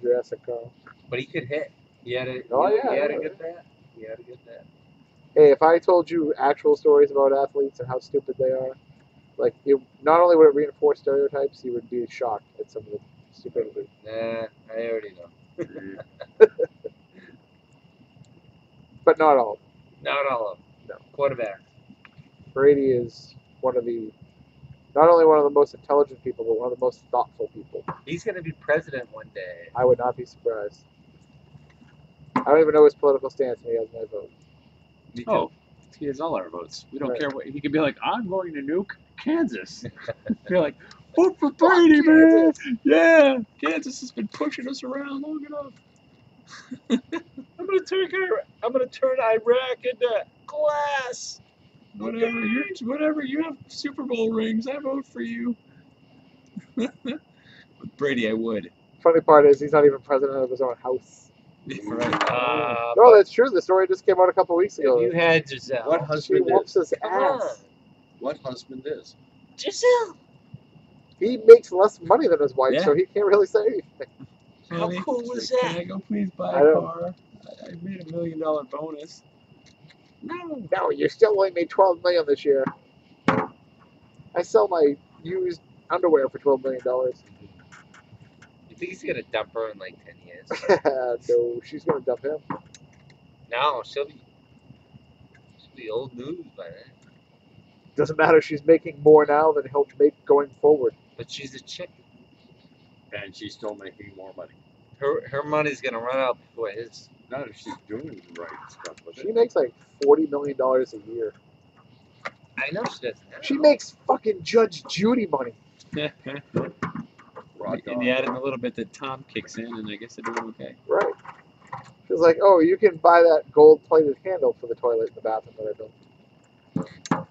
Jurassic Carl. But he could hit. He had a Oh, he yeah, had a yeah. good bat. He had a good bat. Hey, if I told you actual stories about athletes and how stupid they are, like, not only would it reinforce stereotypes, you would be shocked at some of the stupidity. Nah, I already know. But not all of them. Not all of them. No. Quarterback. Brady is not only one of the most intelligent people, but one of the most thoughtful people. He's gonna be president one day. I would not be surprised. I don't even know his political stance, and he has my vote. Me too. Oh, he has all our votes. We don't Right. care what he could be like. I'm going to nuke Kansas. You're like, vote for Brady, man. Yeah, Kansas has been pushing us around long enough. I'm gonna turn Iraq into glass. Whatever. You have Super Bowl rings. I vote for you. With Brady, I would. Funny part is he's not even president of his own house. Right. No, that's true. The story just came out a couple weeks If ago. you had Giselle, What She husband whoops is? his come ass. what husband is. Giselle. He makes less money than his wife, Yeah. so he can't really say anything. How Honey, cool was Can I that? go please buy I a don't- car? I made $1 million bonus. No. No, you still only made $12 million this year. I sell my used underwear for $12 million. You think he's gonna dump her in like 10 years? No, she's gonna dump him. No, she'll be old news by then. Doesn't matter. She's making more now than he'll make going forward. But she's a chick. And she's still making more money. Her money's gonna run out before his. Not if she's doing the right stuff with She it. makes like $40 million a year. I know she doesn't. She makes fucking Judge Judy money. Rock And on. you add in a little bit that Tom kicks in, and I guess they're doing okay. Right. She's like, oh, you can buy that gold-plated handle for the toilet in the bathroom that I built.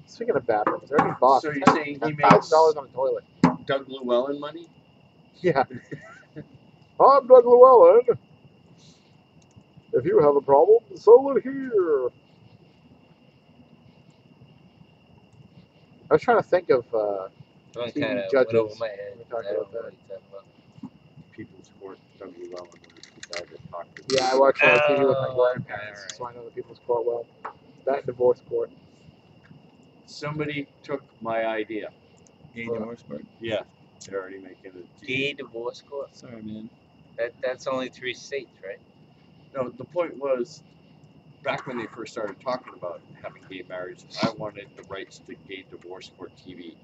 Speaking of bathrooms, they're in Boston. So you're saying he makes $10,000 on a toilet. Doug Llewellyn money? Yeah. I'm Doug Llewellyn. If you have a problem, solve it here. I was trying to think of One TV kind of judges went over my head. when we talked I don't about know that. what you're talking about. People's Court, Doug Llewellyn was the guy that talked to Yeah, I watch a lot of TV with my Oh, grandparents, okay, so I know the People's Court well. That and Divorce Court. Somebody took my idea. Gay divorce court. Yeah, they're already making it. Gay divorce court. Sorry, man. That's only 3 states, right? No, the point was, back when they first started talking about having gay marriage, I wanted the rights to Gay Divorce Court TV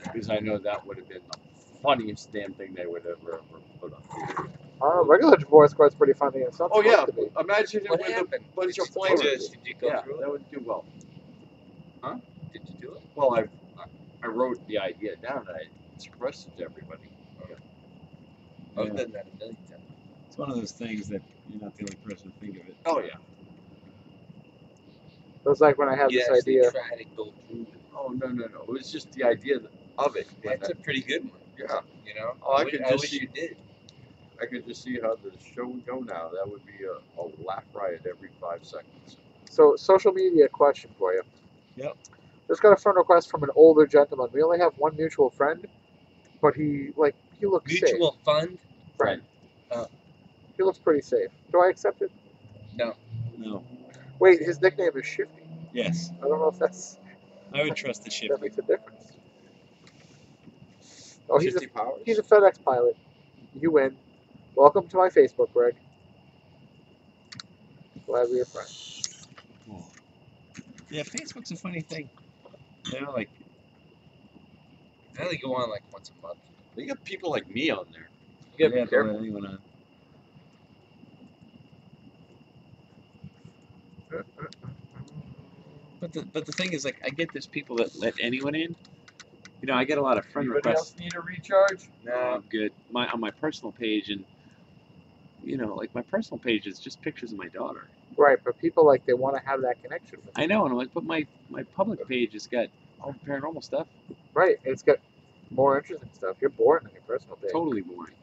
because I know that would have been the funniest damn thing they would ever put on TV. Regular Divorce Court's pretty funny. It's not Oh supposed yeah, to be. imagine it What with happened? a bunch of Did flavors. you go Yeah, through that it? would do well. Did you do it? Well, I wrote the idea down and I expressed it to everybody. I've Yeah. done that a million times. It's one of those things that you're not the only person to think of it. Oh yeah. It was like when I had You this actually idea. try to go through it. Oh no. It was just the idea of it. That's a pretty good one. Yeah. You know? Oh, I wish- could I just wish see- you did. I could just see how the show would go now. That would be a laugh riot every 5 seconds. So, social media question for you. Yep. Just got a friend request from an older gentleman. We only have one mutual friend, but he looks safe. Mutual fund? Friend. He looks pretty safe. Do I accept it? No. No. Wait, his nickname is Shifty. Yes. I don't know if I would trust the that ship. makes a difference. Oh, he's 50 powers. a FedEx pilot. You win. Welcome to my Facebook, Greg. Glad we're friends. Cool. Yeah, Facebook's a funny thing. You know, like, I only go on like once a month. They got people like me on there. You gotta yeah, be careful. don't let anyone on. But the thing is, like, I get there's people that let anyone in. You know, I get a lot of friend Anybody requests. else need a recharge? No, I'm good. On my personal page, and you know, like my personal page is just pictures of my daughter. Right, but people they want to have that connection with you. I know, and I'm like, but my public page has got all the paranormal stuff. Right, it's got more interesting stuff. You're boring than your personal page. Totally boring.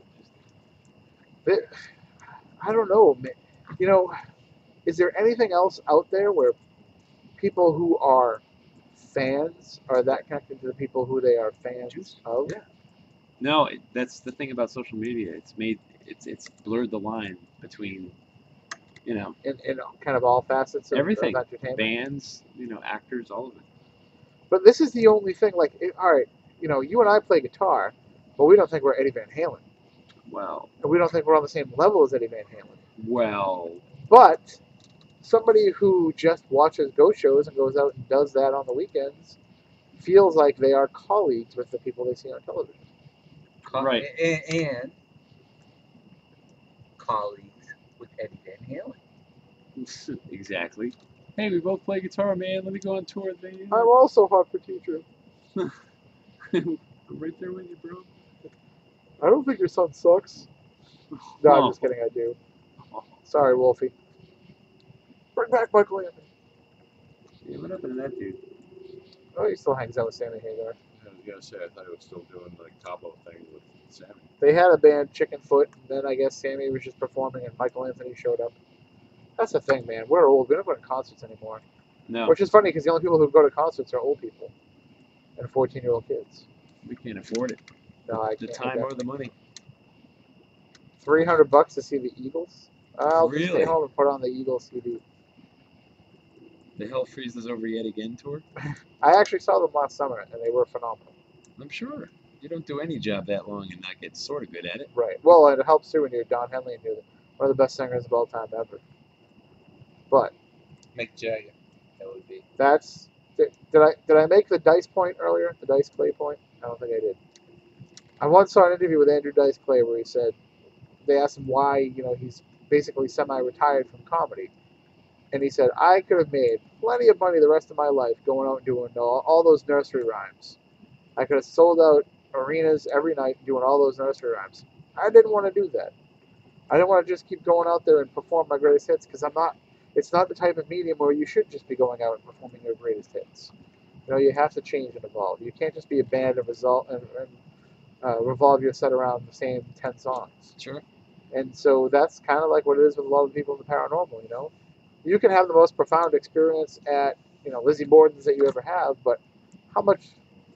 I don't know. You know, is there anything else out there where people who are fans are that connected to the people who they are fans of? Yeah. No, that's the thing about social media. It's blurred the line between, you know, In kind of all facets of everything. entertainment. Bands, you know, actors, all of it. But this is the only thing. All right, you know, you and I play guitar, but we don't think we're Eddie Van Halen, Well, and we don't think we're on the same level as Eddie Van Halen. well, But somebody who just watches ghost shows and goes out and does that on the weekends feels like they are colleagues with the people they see on television. Right. And colleagues with Eddie Van Halen. exactly. Hey, we both play guitar, man. Let me go on tour with me. I'm also hot for teacher. I'm right there with you, bro. I don't think your son sucks. No, I'm Oh. just kidding. I do. Sorry, Wolfie. Bring back Michael Anthony. Yeah, what happened to that dude? Oh, he still hangs out with Sammy Hagar. I was gonna say I thought he was still doing like Cabo thing with Sammy. They had a band, Chickenfoot, and then I guess Sammy was just performing and Michael Anthony showed up. That's the thing, man. We're old. We don't go to concerts anymore. No, Which is funny because the only people who go to concerts are old people and 14-year-old kids. we can't afford it. No, I The can't. time or the money. $300 to see the Eagles? I'll just stay Really? home and put on the Eagles CD. The Hell Freezes Over Yet Again tour? I actually saw them last summer and they were phenomenal. I'm sure. You don't do any job that long and not get sort of good at it. Right. Well, it helps too when you're Don Henley and you're one of the best singers of all time ever. But Mick Jagger. That would be. that's did I make the Dice point earlier? The Dice Clay point? I don't think I did. I once saw an interview with Andrew Dice Clay where he said they asked him why he's basically semi-retired from comedy, and he said I could have made plenty of money the rest of my life going out and doing all those nursery rhymes. I could have sold out arenas every night doing all those nursery rhymes. I didn't want to do that. I didn't want to just keep going out there and perform my greatest hits because it's not the type of medium where you should just be going out and performing your greatest hits. You have to change and evolve. You can't just be a band and revolve your set around the same 10 songs. Sure. And so that's kind of like what it is with a lot of people in the paranormal, You can have the most profound experience at, Lizzie Borden's that you ever have, but how much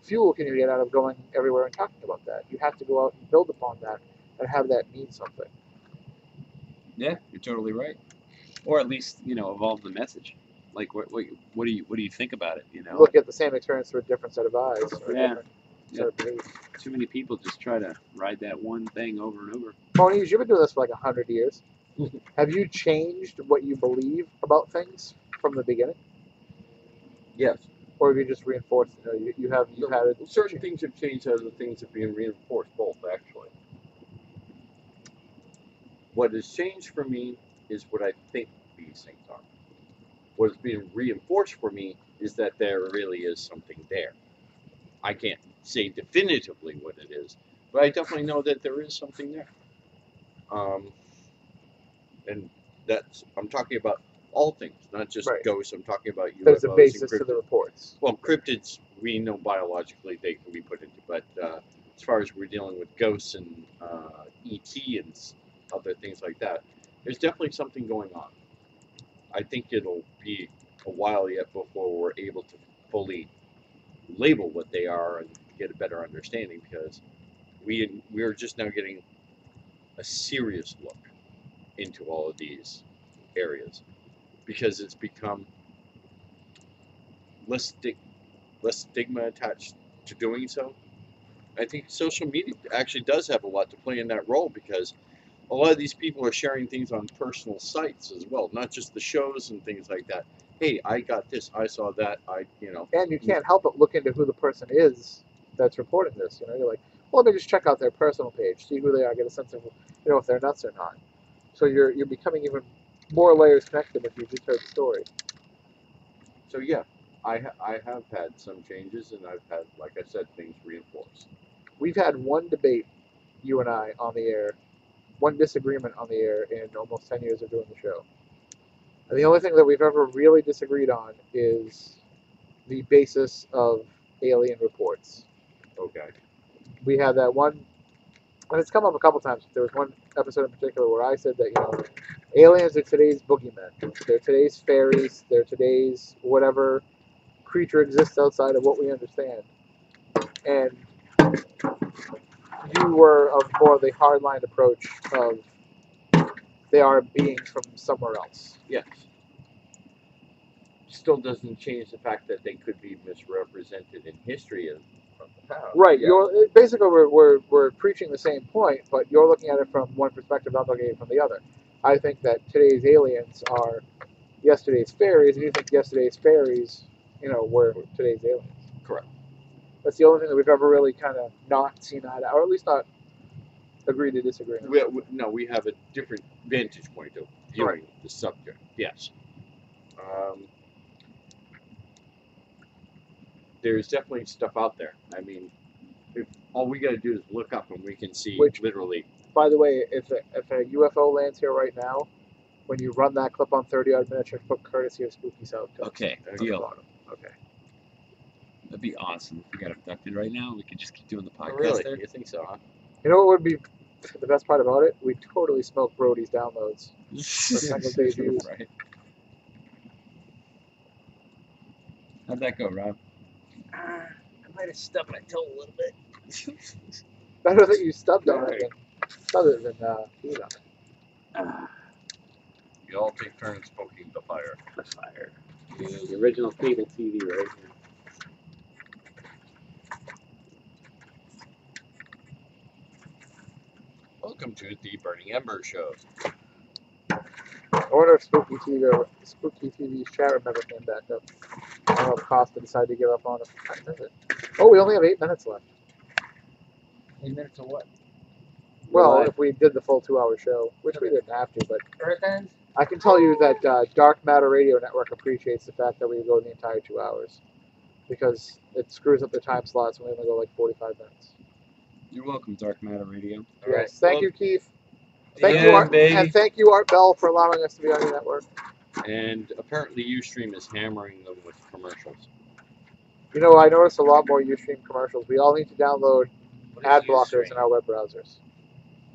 fuel can you get out of going everywhere and talking about that? You have to go out and build upon that and have that mean something. Yeah, you're totally right. Or at least, evolve the message. Like, what do you think about it? Look at the same experience through a different set of eyes. Or Yeah. different set of beliefs. Too many people just try to ride that one thing over and over. Moniz, you've been doing this for like 100 years. Have you changed what you believe about things from the beginning? Yes. Or have you just reinforced it? You've had it. Certain things have changed, other things have been reinforced, both actually. What has changed for me is what I think these things are. What is being reinforced for me is that there really is something there. I can't say definitively what it is, but I definitely know that there is something there. And I'm talking about all things, not just Right. ghosts. I'm talking about UFOs. There's a basis and to the cryptids. reports. Well, cryptids, we know biologically they can be put into, but as far as we're dealing with ghosts and ET and other things like that, there's definitely something going on. I think it'll be a while yet before we're able to fully label what they are and get a better understanding, because we're just now getting a serious look into all of these areas, because it's become less stigma attached to doing so. I think social media actually does have a lot to play in that role, because a lot of these people are sharing things on personal sites as well, not just the shows and things like that. Hey, I got this, I saw that, And you can't help but look into who the person is that's reporting this. You're like, well, let me just check out their personal page, see who they are, get a sense of, if they're nuts or not. So you're becoming even more layers connected if you just heard the story. So yeah, I have had some changes, and I've had, like I said, things reinforced. We've had one debate, you and I, on the air, one disagreement on the air in almost 10 years of doing the show. And the only thing that we've ever really disagreed on is the basis of alien reports. Okay. We had that one, and it's come up a couple times. There was one episode in particular where I said that, aliens are today's boogeymen. They're today's fairies. They're today's whatever creature exists outside of what we understand. And you were of more the hardline approach of they are beings from somewhere else. Yes. Still doesn't change the fact that they could be misrepresented in history from the past. Right. Yeah. You're basically we're preaching the same point, but you're looking at it from one perspective, I'm looking at it from the other. I think that today's aliens are yesterday's fairies, and you think yesterday's fairies, were today's aliens. Correct. That's the only thing that we've ever really kind of not seen eye to, or at least not agreed to disagree on. No, we have a different vantage point of viewing the subject. Yes. There's definitely stuff out there. I mean, if all we got to do is look up and we can see literally. By the way, if a UFO lands here right now, when you run that clip on 30-odd minutes, just put courtesy of Spooky Southcoast. Okay, deal. Okay. That'd be awesome if we got abducted right now. We could just keep doing the podcast Really? there. You think so, huh? You know what would be the best part about it? We totally smoke Brody's downloads. Single day views. Right. How'd that go, Rob? I might have stubbed my toe a little bit. Better that you stubbed on it other than peed on it. You all take turns poking the fire. The fire. The original cable TV, right? Welcome to the Burning Ember Show. I wonder if Spooky TV's chat room ever came back up. I don't know if Costa decided to give up on it. I missed it. Oh, we only have 8 minutes left. 8 minutes of what? Well, What? if we did the full 2-hour show, which we didn't have to, but Earth Ends? I can tell you that Dark Matter Radio Network appreciates the fact that we go the entire 2 hours because it screws up the time slots and we only go like 45 minutes. You're welcome, Dark Matter Radio. Yes, thank you, Keith. Thank Thank you, you, Art, baby. and thank you, Art Bell, for allowing us to be on your network. And apparently Ustream is hammering them with commercials. You know, I noticed a lot more Ustream commercials. We all need to download What is ad blockers Ustream? in our web browsers.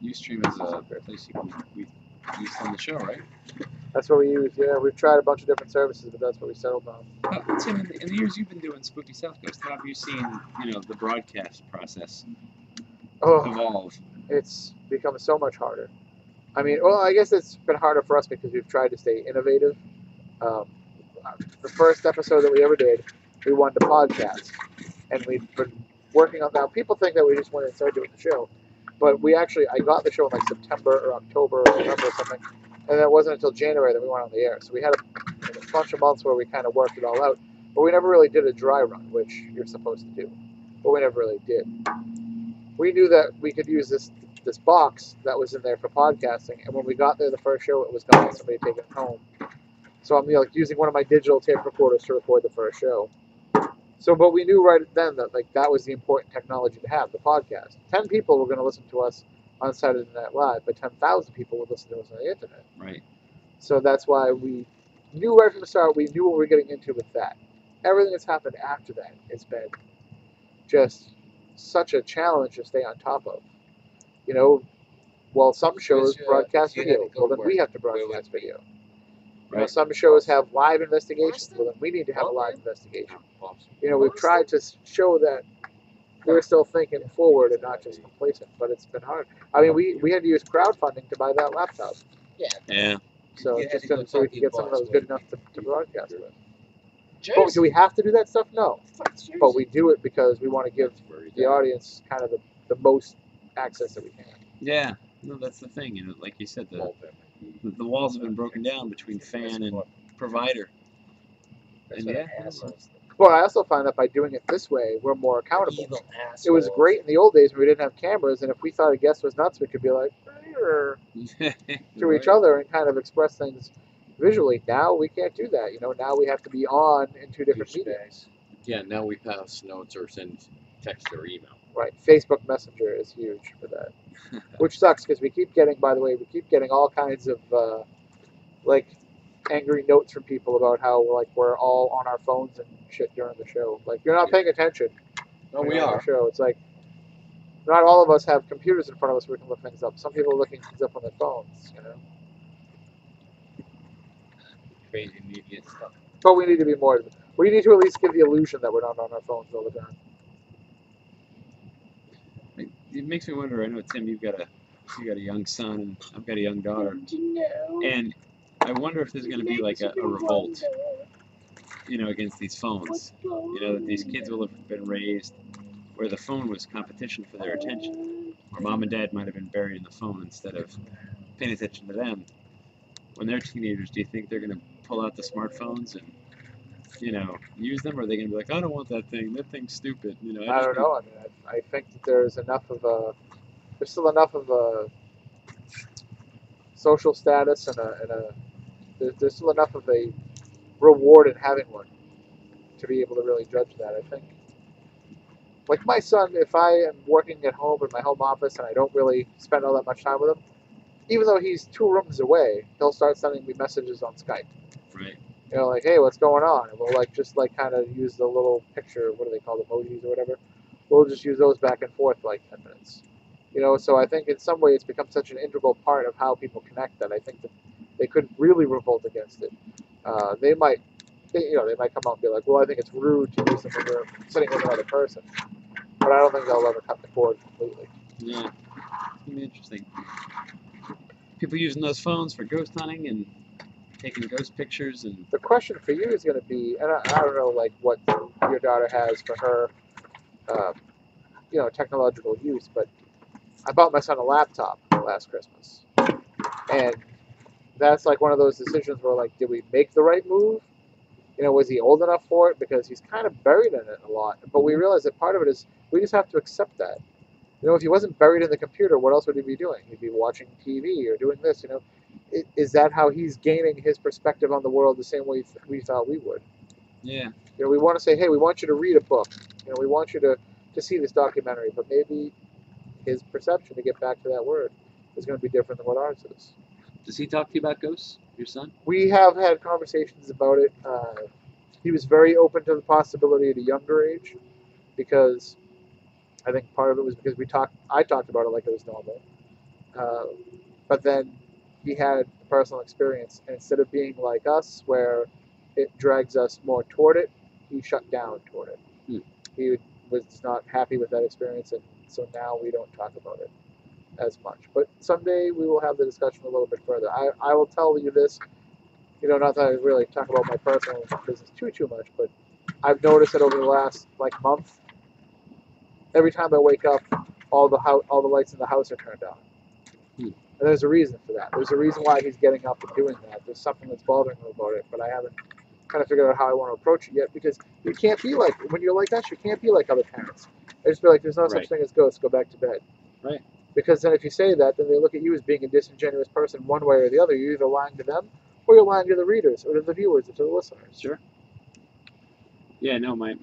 Ustream is a place we used on the show, right? That's what we use. Yeah, we've tried a bunch of different services, but that's what we settled on. Tim, in the years you've been doing Spooky Southcoast, how have you seen, the broadcast process Oh, evolve? it's become so much harder. I mean, well, I guess it's been harder for us because we've tried to stay innovative. The first episode that we ever did, we wanted to podcast, and we've been working on that. People think that we just went and started doing the show, but I got the show in like September or October or November or something, and it wasn't until January that we went on the air. So we had a bunch of months where we kind of worked it all out, but we never really did a dry run, which you're supposed to do, but we never really did. We knew that we could use this box that was in there for podcasting, and when we got there the first show, it was gone. Somebody had taken it home. So I'm using one of my digital tape recorders to record the first show. So, but we knew right then that that was the important technology to have, the podcast. 10 people were going to listen to us on Saturday Night Live, but 10,000 people would listen to us on the internet. Right. So that's why we knew right from the start, we knew what we were getting into with that. Everything that's happened after that has been just such a challenge to stay on top of. Well, some shows broadcast you had to video. go Well, then work, we have to where would broadcast it be? video. Right. Some shows have live investigations. Well, then we need to have a live investigation. We've tried to show that we're still thinking forward and not just complacent, but it's been hard. I mean, we had to use crowdfunding to buy that laptop. Yeah. So You had just to go so we talk to could your get someone that boss, was good wouldn't enough to broadcast with. Jersey. But do we have to do that stuff? No. But we do it because we want to give the audience kind of the most access that we can. Yeah. No, that's the thing. Like you said, the walls have been broken down between fan and provider. That's And what yeah. assholes. Well, I also find that by doing it this way, we're more accountable. Evil assholes. It was great in the old days when we didn't have cameras, and if we thought a guest was nuts, we could be like, "Rrr," to each other and kind of express things visually. Now we can't do that. Now we have to be on in 2 different mediums. Yeah, now we pass notes or send text or email. Right. Facebook Messenger is huge for that, which sucks because we keep getting all kinds of angry notes from people about how we're all on our phones and shit during the show. Like, you're not paying attention. No, when we you're on are. the show. It's like not all of us have computers in front of us where we can look things up. Some people are looking things up on their phones. Crazy media stuff. But we need to be more. We need to at least give the illusion that we're not on our phones all the time. It makes me wonder. I know, Tim, you've got a young son, and I've got a young daughter, and I wonder if there's going to be like a revolt, against these phones. That these kids will have been raised where the phone was competition for their attention, where mom and dad might have been buried in the phone instead of paying attention to them. When they're teenagers, do you think they're going to pull out the smartphones and use them, or are they going to be like, I don't want that thing. That thing's stupid. I don't know. I mean, I think that there's still enough of a social status and there's still enough of a reward in having one to be able to really judge that. I think, like my son, if I am working at home in my home office and I don't really spend all that much time with him, even though he's 2 rooms away, he'll start sending me messages on Skype. Right. Like, hey, what's going on? And we'll just kind of use the little picture, what do they call them, emojis or whatever. We'll just use those back and forth for 10 minutes. So I think in some way it's become such an integral part of how people connect that I think that they could really revolt against it. They might they might come out and be like, well, I think it's rude to do something when you're sitting with another person. But I don't think they'll ever cut the cord completely. Yeah, it's gonna be interesting. People using those phones for ghost hunting and taking ghost pictures and. The question for you is going to be, and I don't know like what your daughter has for her, technological use, but I bought my son a laptop last Christmas, and that's like one of those decisions where like, did we make the right move? Was he old enough for it? Because he's kind of buried in it a lot. But we realize that part of it is we just have to accept that. If he wasn't buried in the computer, what else would he be doing? He'd be watching TV or doing this. Is that how he's gaining his perspective on the world the same way we thought we would? Yeah. We want to say, hey, we want you to read a book. We want you to see this documentary. But maybe his perception, to get back to that word, is going to be different than what ours is. Does he talk to you about ghosts, your son? We have had conversations about it. He was very open to the possibility at a younger age, because I think part of it was because I talked about it like it was normal. But then he had a personal experience, and instead of being like us, where it drags us more toward it, he shut down toward it. He was not happy with that experience, and so now we don't talk about it as much. But someday we will have the discussion a little bit further. I will tell you this, not that I really talk about my personal business too much, but I've noticed that over the last month, every time I wake up, all the lights in the house are turned on. And there's a reason for that. There's a reason why he's getting up and doing that. There's something that's bothering him about it, but I haven't kind of figured out how I want to approach it yet, because you can't be like, when you're like us, you can't be like other parents. I just feel like there's no such thing as ghosts, go back to bed. Right. Because then if you say that, then they look at you as being a disingenuous person one way or the other. You're either lying to them, or you're lying to the readers, or to the viewers, or to the listeners. Sure. Yeah, no, my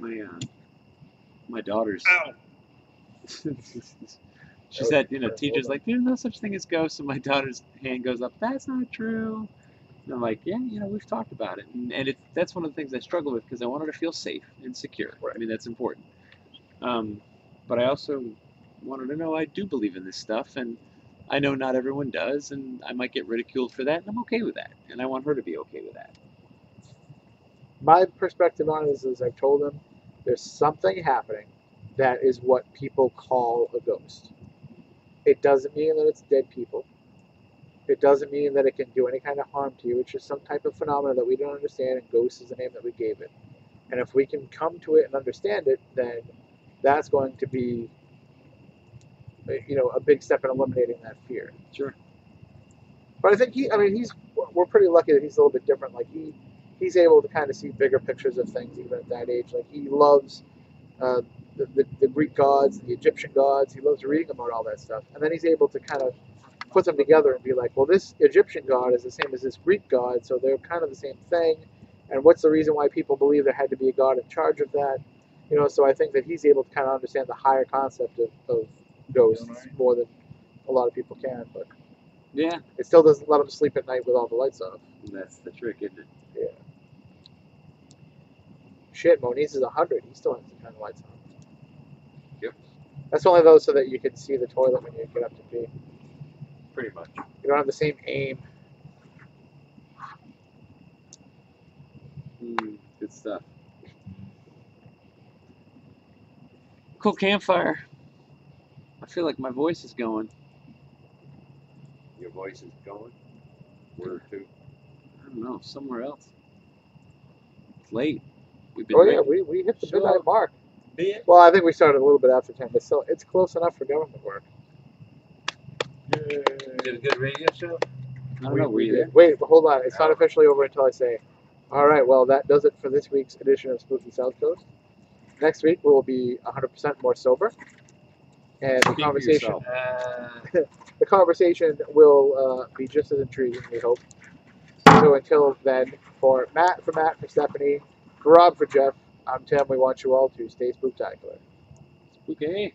daughter's. Ow. She said, teacher's like, there's no such thing as ghosts, and my daughter's hand goes up, that's not true. And I'm like, yeah, we've talked about it, and that's one of the things I struggle with, because I want her to feel safe and secure. Right. I mean, that's important. But I also want her to know I do believe in this stuff, and I know not everyone does, and I might get ridiculed for that, and I'm okay with that, and I want her to be okay with that. My perspective on it is I've told them, there's something happening that is what people call a ghost. It doesn't mean that it's dead people. It doesn't mean that it can do any kind of harm to you. It's just some type of phenomena that we don't understand, and ghost is the name that we gave it. And if we can come to it and understand it, then that's going to be, a big step in eliminating that fear. Sure. But I think we're pretty lucky that he's a little bit different. Like he's able to kind of see bigger pictures of things even at that age. Like he loves the Greek gods, the Egyptian gods. He loves reading about all that stuff. And then he's able to kind of put them together and be like, well, this Egyptian god is the same as this Greek god, so they're kind of the same thing. And what's the reason why people believe there had to be a god in charge of that? So I think that he's able to kind of understand the higher concept of ghosts more than a lot of people can. But yeah, it still doesn't let him sleep at night with all the lights off. That's the trick, isn't it? Yeah. Shit, Moniz is 100. He still has to turn the lights on. Yep. That's only though so that you can see the toilet when you get up to pee. Pretty much. You don't have the same aim. Good stuff. Cool campfire. I feel like my voice is going. Your voice is going. Where to? I don't know, somewhere else. It's late. We've been Yeah, we hit the midnight mark. Yeah. Well, I think we started a little bit after 10, but still, it's close enough for government work. Is it a good radio show? I don't know. Were you there? Wait, but hold on. It's not officially over until I say, all right, well, that does it for this week's edition of Spooky Southcoast. Next week, we will be 100% more sober. And the conversation will be just as intriguing, we hope. So until then, for Matt, for Stephanie, for Rob, for Jeff, I'm Tim. We want you all to stay spooktacular. Spooky.